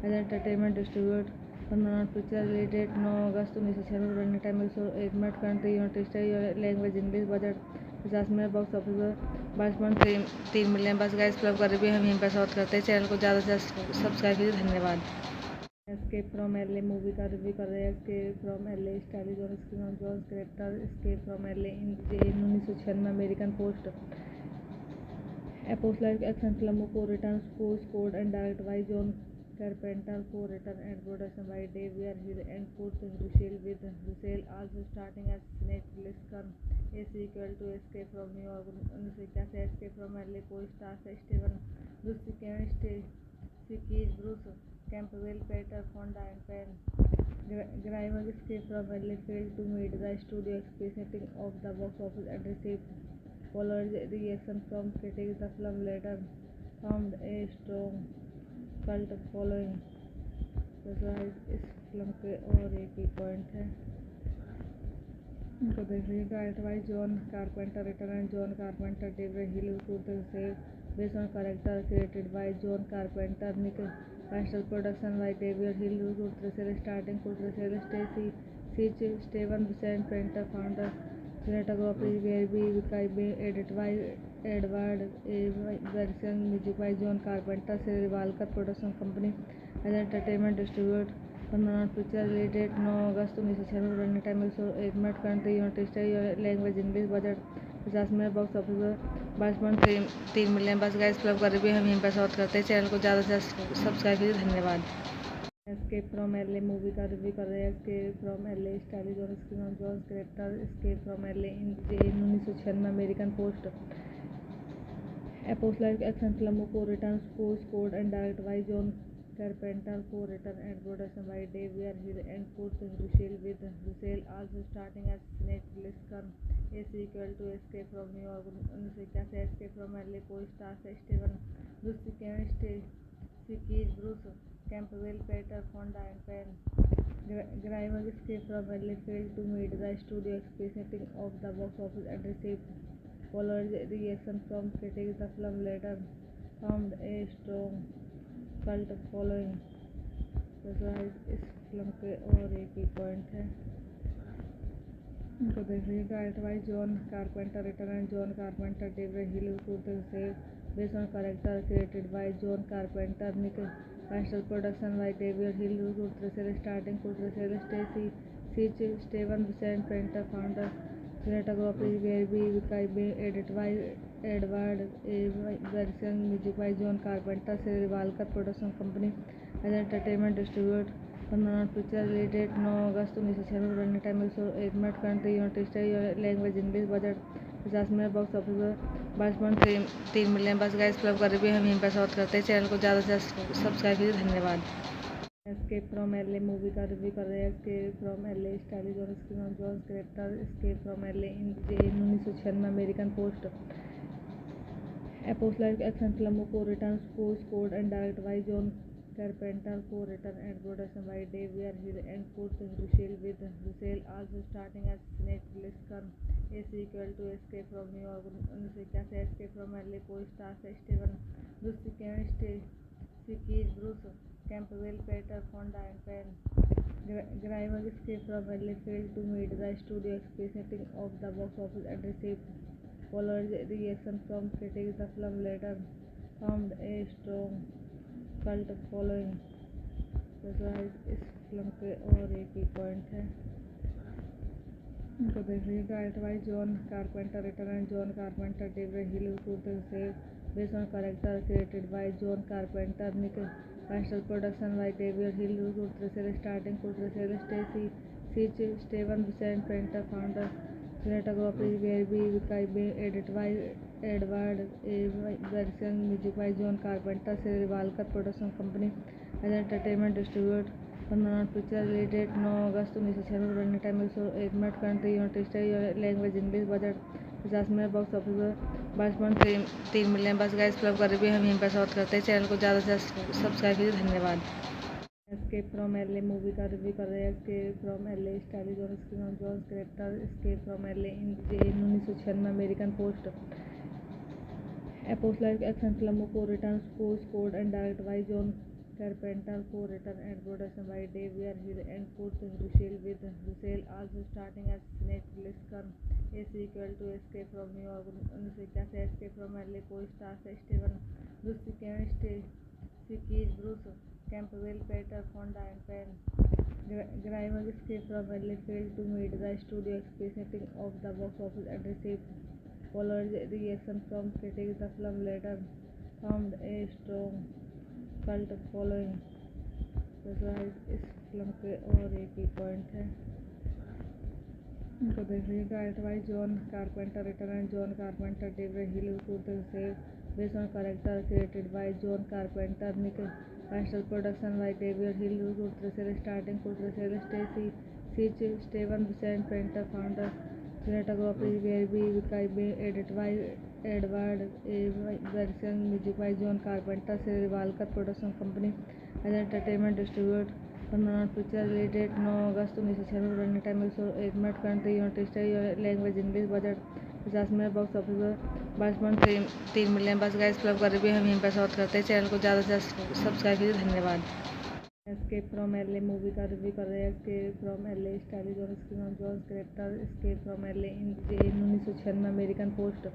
as entertainment distributor. Permanent picture related 9 August 1996 running time 101 minute country United States language English budget 50 minute box office पर 22.3 million बस guys club कर भी हम यहीं पर short करते हैं channel को ज़्यादा से सब्सक्राइब कीजिए धन्यवाद। एस्केप फ्रॉम एलए मूवी का रिव्यू कर रहे हैं। एस्केप फ्रॉम एलए स्टाइलिश और screen John character escape from LA in 1996 American post A post-life action film co-written, co-scored and directed by John Carpenter, co-written and production by David Hill and Kurt Russell, with Russell also starting as Snake Plissken. A sequel to Escape from New York 1981, Escape from LA co-stars Steven Buscemi, Kevin Spacey, Bruce Campbell, Peter Fonda and Pam Grier. Escape from LA failed to meet the studio expectations of the box office and received polarized reaction from critics. The film later found a strong cult following. तो इस film के और एक ही point है, इनको देखिए। Direct by John Carpenter, written and John Carpenter, David Hill, Kurt से based on character created by John Carpenter, Nick Castle, production by David Hill, Kurt से स्टार्टिंग कुर्ट से Stacy Keach, Steven Vincent painter, founder cinematography were be edited by Edward A. Bergson, music by John Carpenter, Revolver Production Company as entertainment distributor. Permanent picture related 9 August 1996 running time 101 minute country United States language English budget 50 minute box office पर 22.3 million बस guys club कर भी हम यहीं पर short करते हैं channel को ज़्यादा से सब्सक्राइब कीजिए धन्यवाद। एस्केप फ्रॉम एलए मूवी का रिव्यू कर रहे हैं। एस्केप फ्रॉम एलए स्टाइलिश और screen John character escape from LA in 1996 American post A post-life action film co-written, co-scored and directed by John Carpenter, co-written and production by David Hill and Kurt Russell, with Russell also starting as Snake Plissken. A sequel to Escape from New York 1981, Escape from LA co-stars Steven Buscemi, Kevin Spacey, Bruce Campbell, Peter Fonda and Pam Grier. Escape from LA failed to meet the studio expectations of the box office and received polarized reaction from critics. The film later found a strong cult following. तो इस film के और एक ही point है, इनको देखिए। Direct by John Carpenter, written and John Carpenter, David Hill, Kurt से based on character created by John Carpenter, Nick Castle, production by David Hill, Kurt से स्टार्टिंग कुर्ट से Stacy Keach, Steven Vincent painter, founder cinematography were be edited by Edward A. Bergson, music by John Carpenter, Revolver Production Company as entertainment distributor. Permanent picture related 9 August 1996 running time 101 minute country United States language English budget 50 minute box office पर 22.3 million बस guys club कर भी हम यहीं पर short करते हैं channel को ज़्यादा से सब्सक्राइब कीजिए धन्यवाद। एस्केप फ्रॉम एलए मूवी का रिव्यू कर रहे हैं। एस्केप फ्रॉम एलए स्टाइलिश और screen John character escape from LA in 1996 American post A post-life action film co-written, co-scored and directed by John Carpenter, co-written and production by David Hill and Kurt Russell, with Russell also starting as Snake Plissken. A sequel to Escape from New York 1981 Escape from LA co-stars Steven Buscemi, Stacey Keach, Bruce Campbell, Peter Fonda and Penn Grimes. Escape from LA failed to meet the studio expectations of the box office and received polarized reaction from critics. The film later found a strong cult following. तो इस film के और एक ही point है, इनको देख लीजिए. Direct by John Carpenter, written and John Carpenter, David Hill, Kurt से based on character created by John Carpenter, Nick Castle, production by David Hill, Kurt से स्टार्टिंग कुर्ट से Stacy Keach, Steven Vincent painter, founder, cinematography were by edited by Edward A. Bergson, music by John Carpenter, Sri Walker Production Company as entertainment distributor. Paramount Pictures release date 9 August 1996, running time 101 minute, country United States, language English, budget 50 million, box office 22.3 million. बस guys film का review हम यहीं पर समाप्त करते हैं. Channel को ज़्यादा से ज़्यादा सब्सक्राइब कीजिए. धन्यवाद. एस्केप फ्रॉम एलए मूवी का रिव्यू कर रहे हैं. Escape from LA starrer John screen John character. Escape from LA in 1996 American post apocalyptic action film को return scored and direct by John Carpenter, co-written and production by David Hill and Kurt Russell, with Russell also starting as Snake Plissken. A sequel to Escape from New York 1981 Escape from LA co-stars Steven Buscemi, Stacey Keach, Bruce Campbell, Peter Fonda and Penn Grimes. Escape from LA failed to meet the studio expectations of the box office and received polarized reaction from critics. The film later found a strong cult following. तो इस film के और एक ही point है, इनको देख लीजिए. Direct by John Carpenter, written and John Carpenter, David Hill, Kurt से based on character created by John Carpenter, Nick Castle, production by David Hill, Kurt से स्टार्टिंग कुर्ट से Stacy Keach, Steven Vincent painter, founder, cinematography were by edited by Edward A. Bergson, music by John Carpenter, Sri Walker Production Company as entertainment distributor. Paramount Pictures release date 9 August 1996, running time 101 minute, country United States, language English, budget 50 million, box office 22.3 million. बस guys film का review हम यहीं पर समाप्त करते हैं. Channel को ज़्यादा से ज़्यादा सब्सक्राइब कीजिए. धन्यवाद. एस्केप फ्रॉम एलए मूवी का रिव्यू कर रहे हैं. Escape from LA starrer John screen John character. Escape from LA in 1996 American post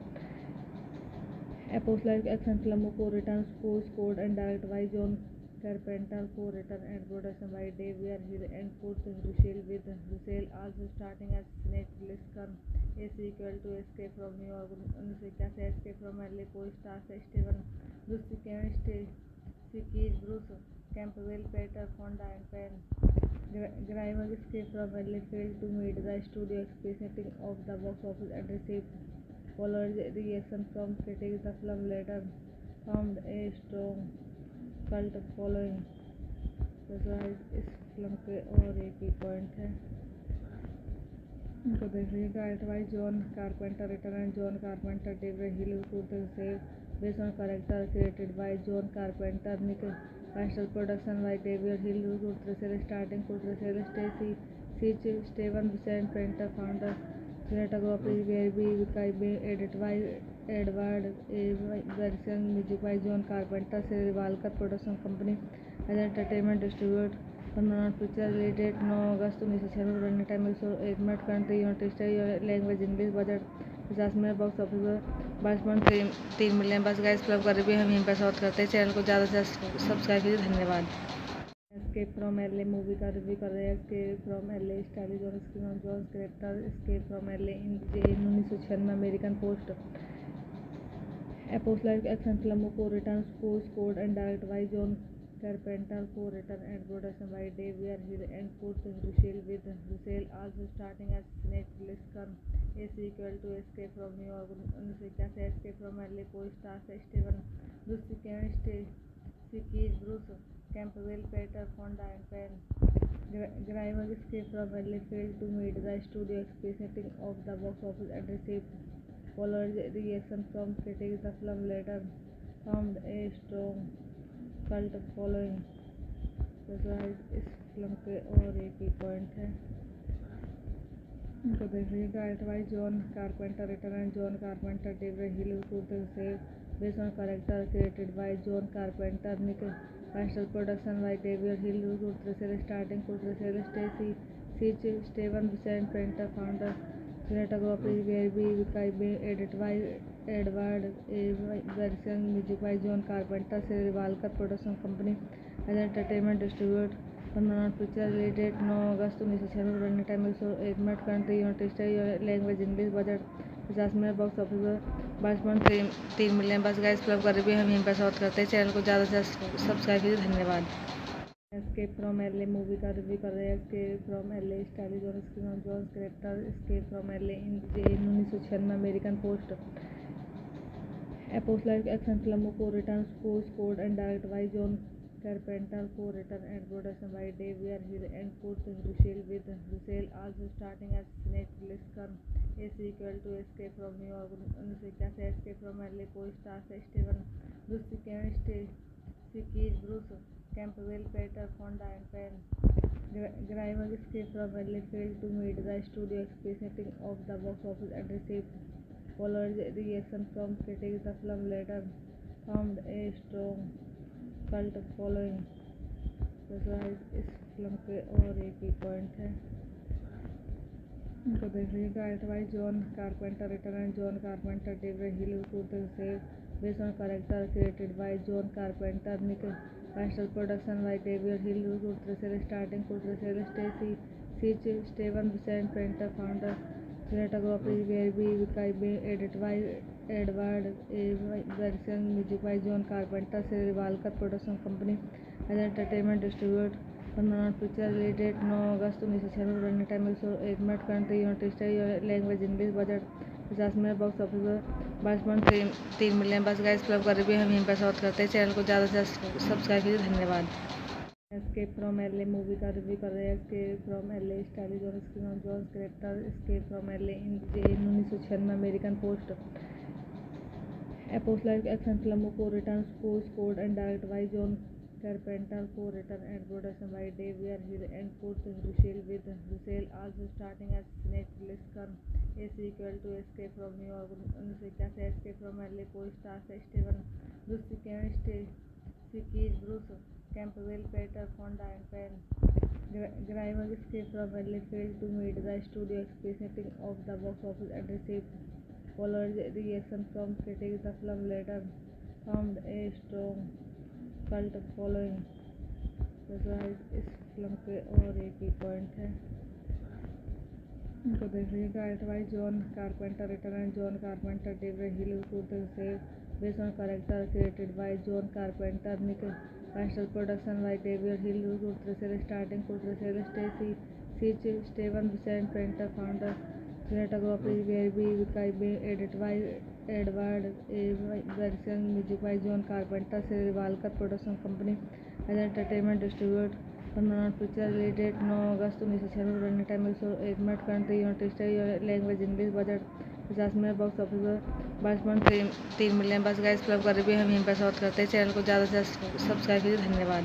apocalyptic action film को return scored and direct by John Carpenter, co-written and production by David Hill and Kurt Russell, with Russell also starting as Snake Plissken. A sequel to Escape from New York 1981 Escape from LA co-stars Steven Buscemi, Stacey Keach, Bruce Campbell, Peter Fonda and Penn Grimes. Escape from LA failed to meet the studio expectations of the box office and received polarized reaction from critics. The film later found a strong cult following. तो इस film के और एक ही point है, इनको देख लीजिए. Direct by John Carpenter, written and John Carpenter, David Hill, Kurt से based on character created by John Carpenter, Nick Castle, production by David Hill, Kurt से स्टार्टिंग कुर्ट से Stacy Keach, Steven Vincent painter, founder, cinematography were by edited by Edward A. Bergson, music by John Carpenter, Sri Walker Production Company as entertainment distributor. Paramount Pictures release date 9 August 1996, running time 101 minute, country United States, language English, budget 50 million, box office 22.3 million. बस guys film का review हम यहीं पर समाप्त करते हैं. Channel को ज़्यादा से ज़्यादा सब्सक्राइब कीजिए. धन्यवाद. एस्केप फ्रॉम एलए मूवी का रिव्यू कर रहे हैं. Escape from LA starrer John screen John character. Escape from LA in 1996 American post apocalyptic action film को return scored and direct by John Carpenter, co-written and production by David Hill and Kurt Russell, with Russell also starting as Snake Plissken. A sequel to Escape from New York 1981 Escape from LA co-stars Steven Buscemi, Stacey Keach, Bruce Campbell, Peter Fonda and Penn Grimes. Escape from LA failed to meet the studio expectations of the box office and received polarized reaction from critics. The film later found a strong cult following. Guys इस film के और एक ही point है, इनको देखिए। Direct by John Carpenter, written and John Carpenter, David Hill, based on character created by John Carpenter, Nick Castle, production by David Hill, starting Stacy Seach, Steven Vincent Painter, founder, cinematography by edited by Edward A. Version, music by John Carpenter, Rivalkar Production Company, as entertainment distributed. Permanent picture release date 9 August 1996, running time 101 minute, country United States, language English, budget 50 minute, box office 22.3 million. बस guys film का review हम यहीं पर समाप्त करते हैं। Channel को ज़्यादा से ज़्यादा सब्सक्राइब कीजिए। धन्यवाद। एस्केप फ्रॉम एलए मूवी का रिव्यू कर रहे हैं। Escape from LA starrer John screen John character escape from LA in 1996 American post post life action film को return scored and direct by John Carpenter, co-written and production by David Hill and Kurt Russell, with Russell also starting as Snake Plissken, a sequel to Escape from New York 1981। Escape from LA co-stars Steven Buscemi, Stacy Keach, Bruce Campbell, Peter Fonda and Pam Grier. Escape from LA failed to meet the studio expectations of the box office and received following reaction from critics. The film later found a strong cult following. इस film के और एक ही point है, इनको देखिए। Direct by John Carpenter, written and John Carpenter, David Hill, based on character created by John Carpenter, Nick Castle, production by David Hill, starting Stacy Seach, Steven Vincent Painter, founder, cinematography by edited by Edward A. Version, music by John Carpenter, Rivalkar Production Company, as entertainment distributed। permanent picture release date 9 August 1996, running time 101 minute, country United States, language English, budget 50 minute, box office 22.3 million. बस guys film का review हम यहीं पर समाप्त करते हैं। Channel को ज़्यादा से ज़्यादा सब्सक्राइब कीजिए। धन्यवाद। एस्केप फ्रॉम एलए मूवी का रिव्यू कर रहे हैं। Escape from LA starrer John screen John character escape from LA in 1996 American post post life action film को return scored and direct by John Carpenter, co-written and production by David Hill and Kurt Russell, with Russell also starting as Snake Plissken, a sequel to Escape from New York 1981। Escape from LA co-stars Steven Buscemi, Stacy Keach, Bruce Campbell, Peter Fonda and Pam Grier. Escape from LA failed to meet the studio expectations of the box office and received following reaction from critics. The film later found a strong cult following. इस film के और एक ही point है, इनको देखिए। Direct by John Carpenter, written and John Carpenter, David Hill, based on character created by John Carpenter, Nick Castle, production by David Hill, starting Stacy Seach, Steven Vincent Painter, founder, cinematography by edited by Edward A. Version, music by John Carpenter, Rivalkar Production Company, as entertainment distributed। permanent picture release date 9 August 1996, running time 101 minute, country United States, language English, budget 50 minute, box office 22.3 million. बस guys film का review हम यहीं पर समाप्त करते हैं। Channel को ज़्यादा से ज़्यादा सब्सक्राइब कीजिए। धन्यवाद।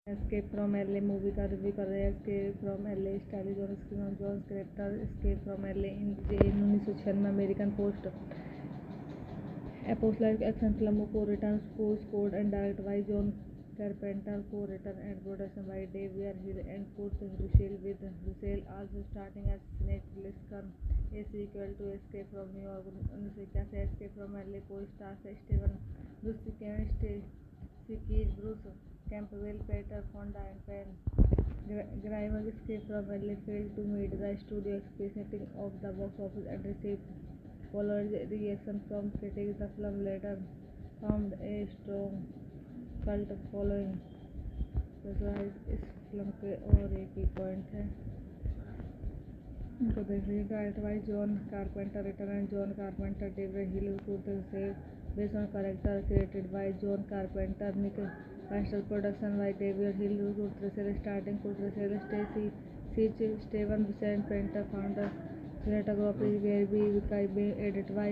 एस्केप फ्रॉम एलए मूवी का रिव्यू कर रहे हैं। Escape from LA starrer John screen John character escape from LA in 1996 American post post life action film को return scored and direct by John Carpenter, co-written and production by David Hill and Kurt Russell, with Russell also starting as Snake Plissken, a sequel to Escape from New York 1981। Escape from LA co-stars Steven Buscemi, Stacy Keach, Bruce Campbell, Peter Fonda and Pam Grier. Escape from LA failed to meet the studio expectations of the box office and received following reaction from critics. The film later found a strong cult following. इस film के और एक ही point है, इनको देखिए। Direct by John Carpenter, written and John Carpenter, David Hill, based on character created by John Carpenter, Nick Castle, production by David Hill, starting Stacy Seach, Steven Vincent Painter, founder, cinematography by edited by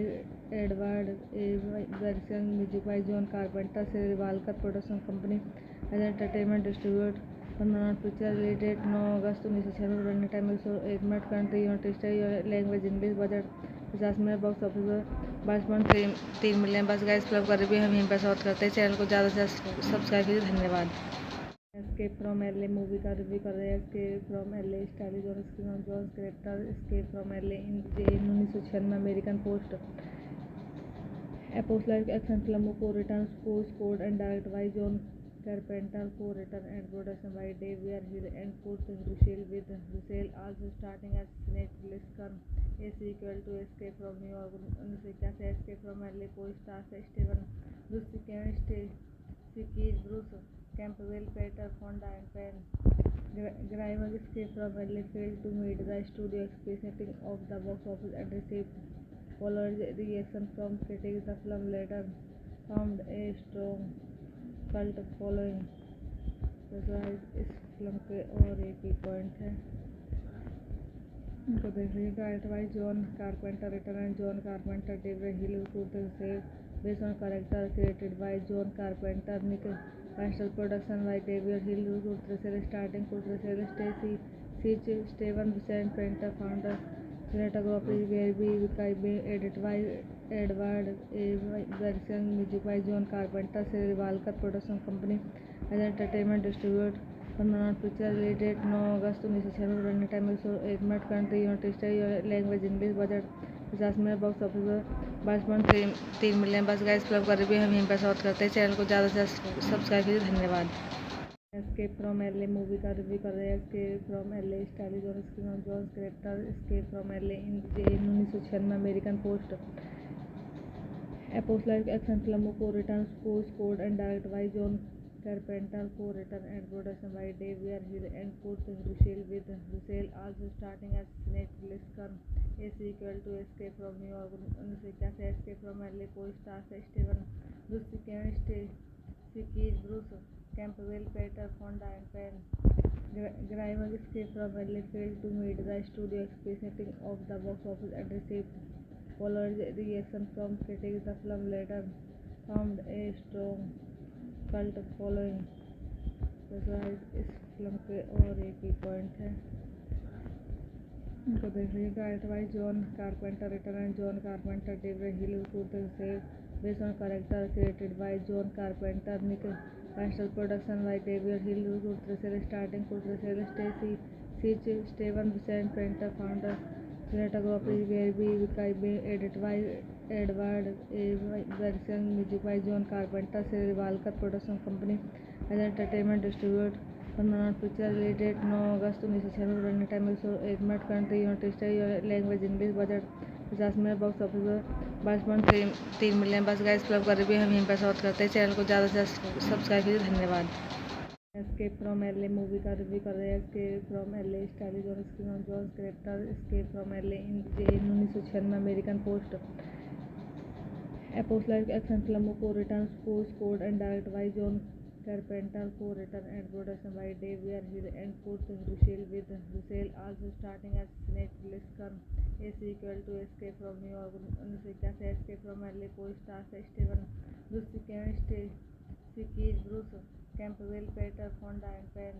Edward A. Version, music by John Carpenter, Rivalkar Production Company, as entertainment distributed। Paramount picture release date 9 August 1996, running time 101 minute, country United State, language English, budget 50 minute, box office पर 22.3 million. बस guys club का review हम यहीं पर short करते हैं। Channel को ज़्यादा से ज़्यादा सब्सक्राइब कीजिए, धन्यवाद। एस्केप फ्रॉम एलए मूवी का रिव्यू कर रहे हैं। एस्केप फ्रॉम एलए स्टाइलिश और screen John character escape from LA in 1996 American post a post-like action film co-written, co-scored and directed by John Carpenter, co-written and production by David Hill and Kurt Russell, with Russell also starting as Snake Plissken, a sequel to Escape from New York 1981। Escape from LA co-stars Steven Buscemi, Keith Bruce, Campbell, Peter Fonda and Penn Grimes. Escape from LA failed to meet the studio expectations of the box office and received polarized reaction from critics. The film later found a strong cult following। तो इस film के और एक ही point है, इनको देख लीजिए। Direct by John Carpenter, written and John Carpenter, David Hill, से based on character created by John Carpenter, Nick Castle, production by David Hill, starting Stacy Keach, Steven Vincent painter, founder, cinematography were be edited by Edward A. Bergson, music by John Carpenter, Revolver Production Company as entertainment distributor। Paramount picture release date 9 August 1996, running time 101 minute, country United State, language English, budget 50 minute, box office पर 22.3 million. बस guys club का review हम यहीं पर short करते हैं। Channel को ज़्यादा से ज़्यादा सब्सक्राइब कीजिए, धन्यवाद। एस्केप फ्रॉम एलए मूवी का रिव्यू कर रहे हैं। एस्केप फ्रॉम एलए स्टाइलिश और screen John character escape from LA in 1996 American post a post-like action film co-written, co-scored and directed by John Carpenter, co-written and production by David Hill and Kurt Russell, with Russell also starting as Snake Plissken, a sequel to Escape from New York 1981। Escape from LA co-stars Steven Buscemi, Keith Bruce, Campbell, Peter Fonda and Penn Grimes. Escape from LA failed to meet the studio expectations of the box office and received polarized reaction from critics। The film later found a strong cult following। तो इस film के और एक ही point है, इनको देख लीजिए। Direct by John Carpenter, written and John Carpenter, David Hill, से based on character created by John Carpenter, Nick Castle, production by David Hill, starting Stacy Keach, Steven Vincent painter, founder, cinematography were be edited by Edward A. Bergson, music by John Carpenter, Revolver Production Company as entertainment distributor। Paramount picture release date 9 August 1996, running time 101 minute, country United State, language English, budget 50 minute, box office पर 22.3 million. बस guys club का review हम यहीं पर short करते हैं। Channel को ज़्यादा से ज़्यादा सब्सक्राइब कीजिए, धन्यवाद। एस्केप फ्रॉम एलए मूवी का रिव्यू कर रहे हैं। एस्केप फ्रॉम एलए स्टाइलिश और screen John character escape from LA in 1996 American post a post-like action film co-written, co-scored and directed by John Carpenter, co-written and production by David Hill and Kurt Russell, with Russell also starting as Snake Plissken, a sequel to Escape from New York 1981। Escape from LA co-stars Steven Buscemi, Keith Bruce, Campbell, Peter Fonda and Penn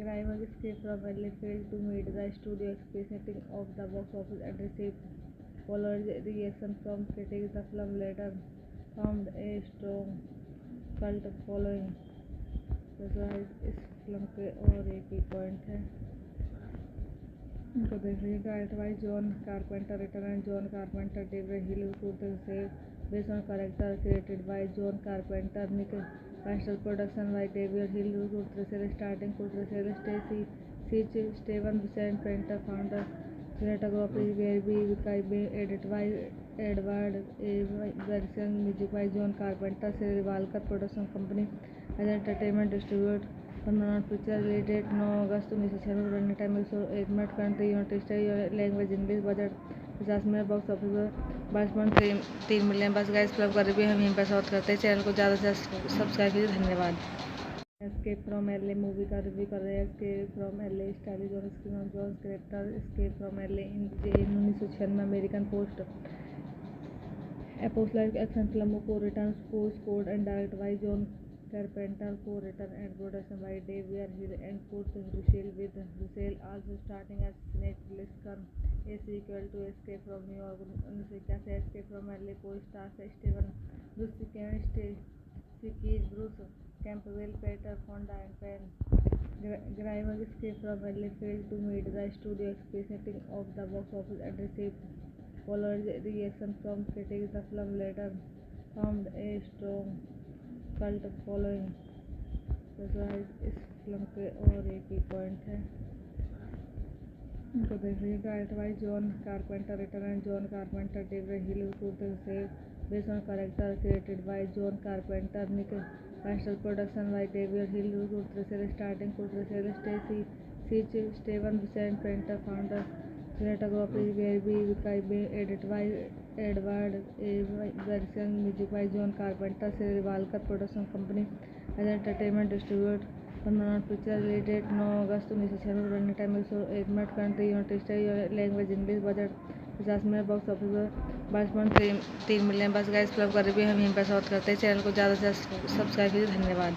Grimes. Escape from LA failed to meet the studio expectations of the box office and received polarized reaction from critics। The film later found a strong cult following। तो इस film के और एक ही point है, इनको देख लीजिए। Direct by John Carpenter, written and John Carpenter, David Hill, से based on character created by John Carpenter, Nick Castle, production by David Hill, starting Stacy Keach, Steven Vincent painter, founder, cinematography were be edited by Edward A. Bergson, music by John Carpenter, Revolver Production Company as entertainment distributor। Paramount picture release date 9 August 1996, running time 101 minute, country United State, language English, budget 50 minute, box office पर 22.3 million. बस guys club का review हम यहीं पर short करते हैं। Channel को ज़्यादा से ज़्यादा सब्सक्राइब कीजिए, धन्यवाद। एस्केप फ्रॉम एलए मूवी का रिव्यू कर रहे हैं। एस्केप फ्रॉम एलए स्टाइलिश और screen John character escape from LA in 1996 American post a post-like action film co-written, co-scored and directed by John Carpenter, co-written and production by David Hill and Kurt Russell, with Russell also starting as Snake Plissken. A sequel to Escape from New York 1981 Escape from LA co-stars Steven Buscemi, Stacey Bruce Campbell, Peter Fonda and Penn Grimes. Escape from LA failed to meet the studio expectations of the box office and received polarized reaction from critics. The film later found a strong cult following. तो इस film के और एक ही point है, इनको देख लीजिए। Direct by John Carpenter, written and John Carpenter, David Hill, based on character created by John Carpenter, Nick Castle, production by David Hill, starting Stacy Keach, Steven Vincent painter, founder, cinematography were be edited by Edward A. Bergson, music by John Carpenter, Rivalkar Production Company as entertainment distributor. Paramount Pictures release date 9 August 1996, running time 101 minute, country United States, language English, budget 50 million, box office 22.3 million. बस guys film का review हम यहीं पर समाप्त करते हैं। Channel को ज़्यादा से ज़्यादा सब्सक्राइब कीजिए। धन्यवाद।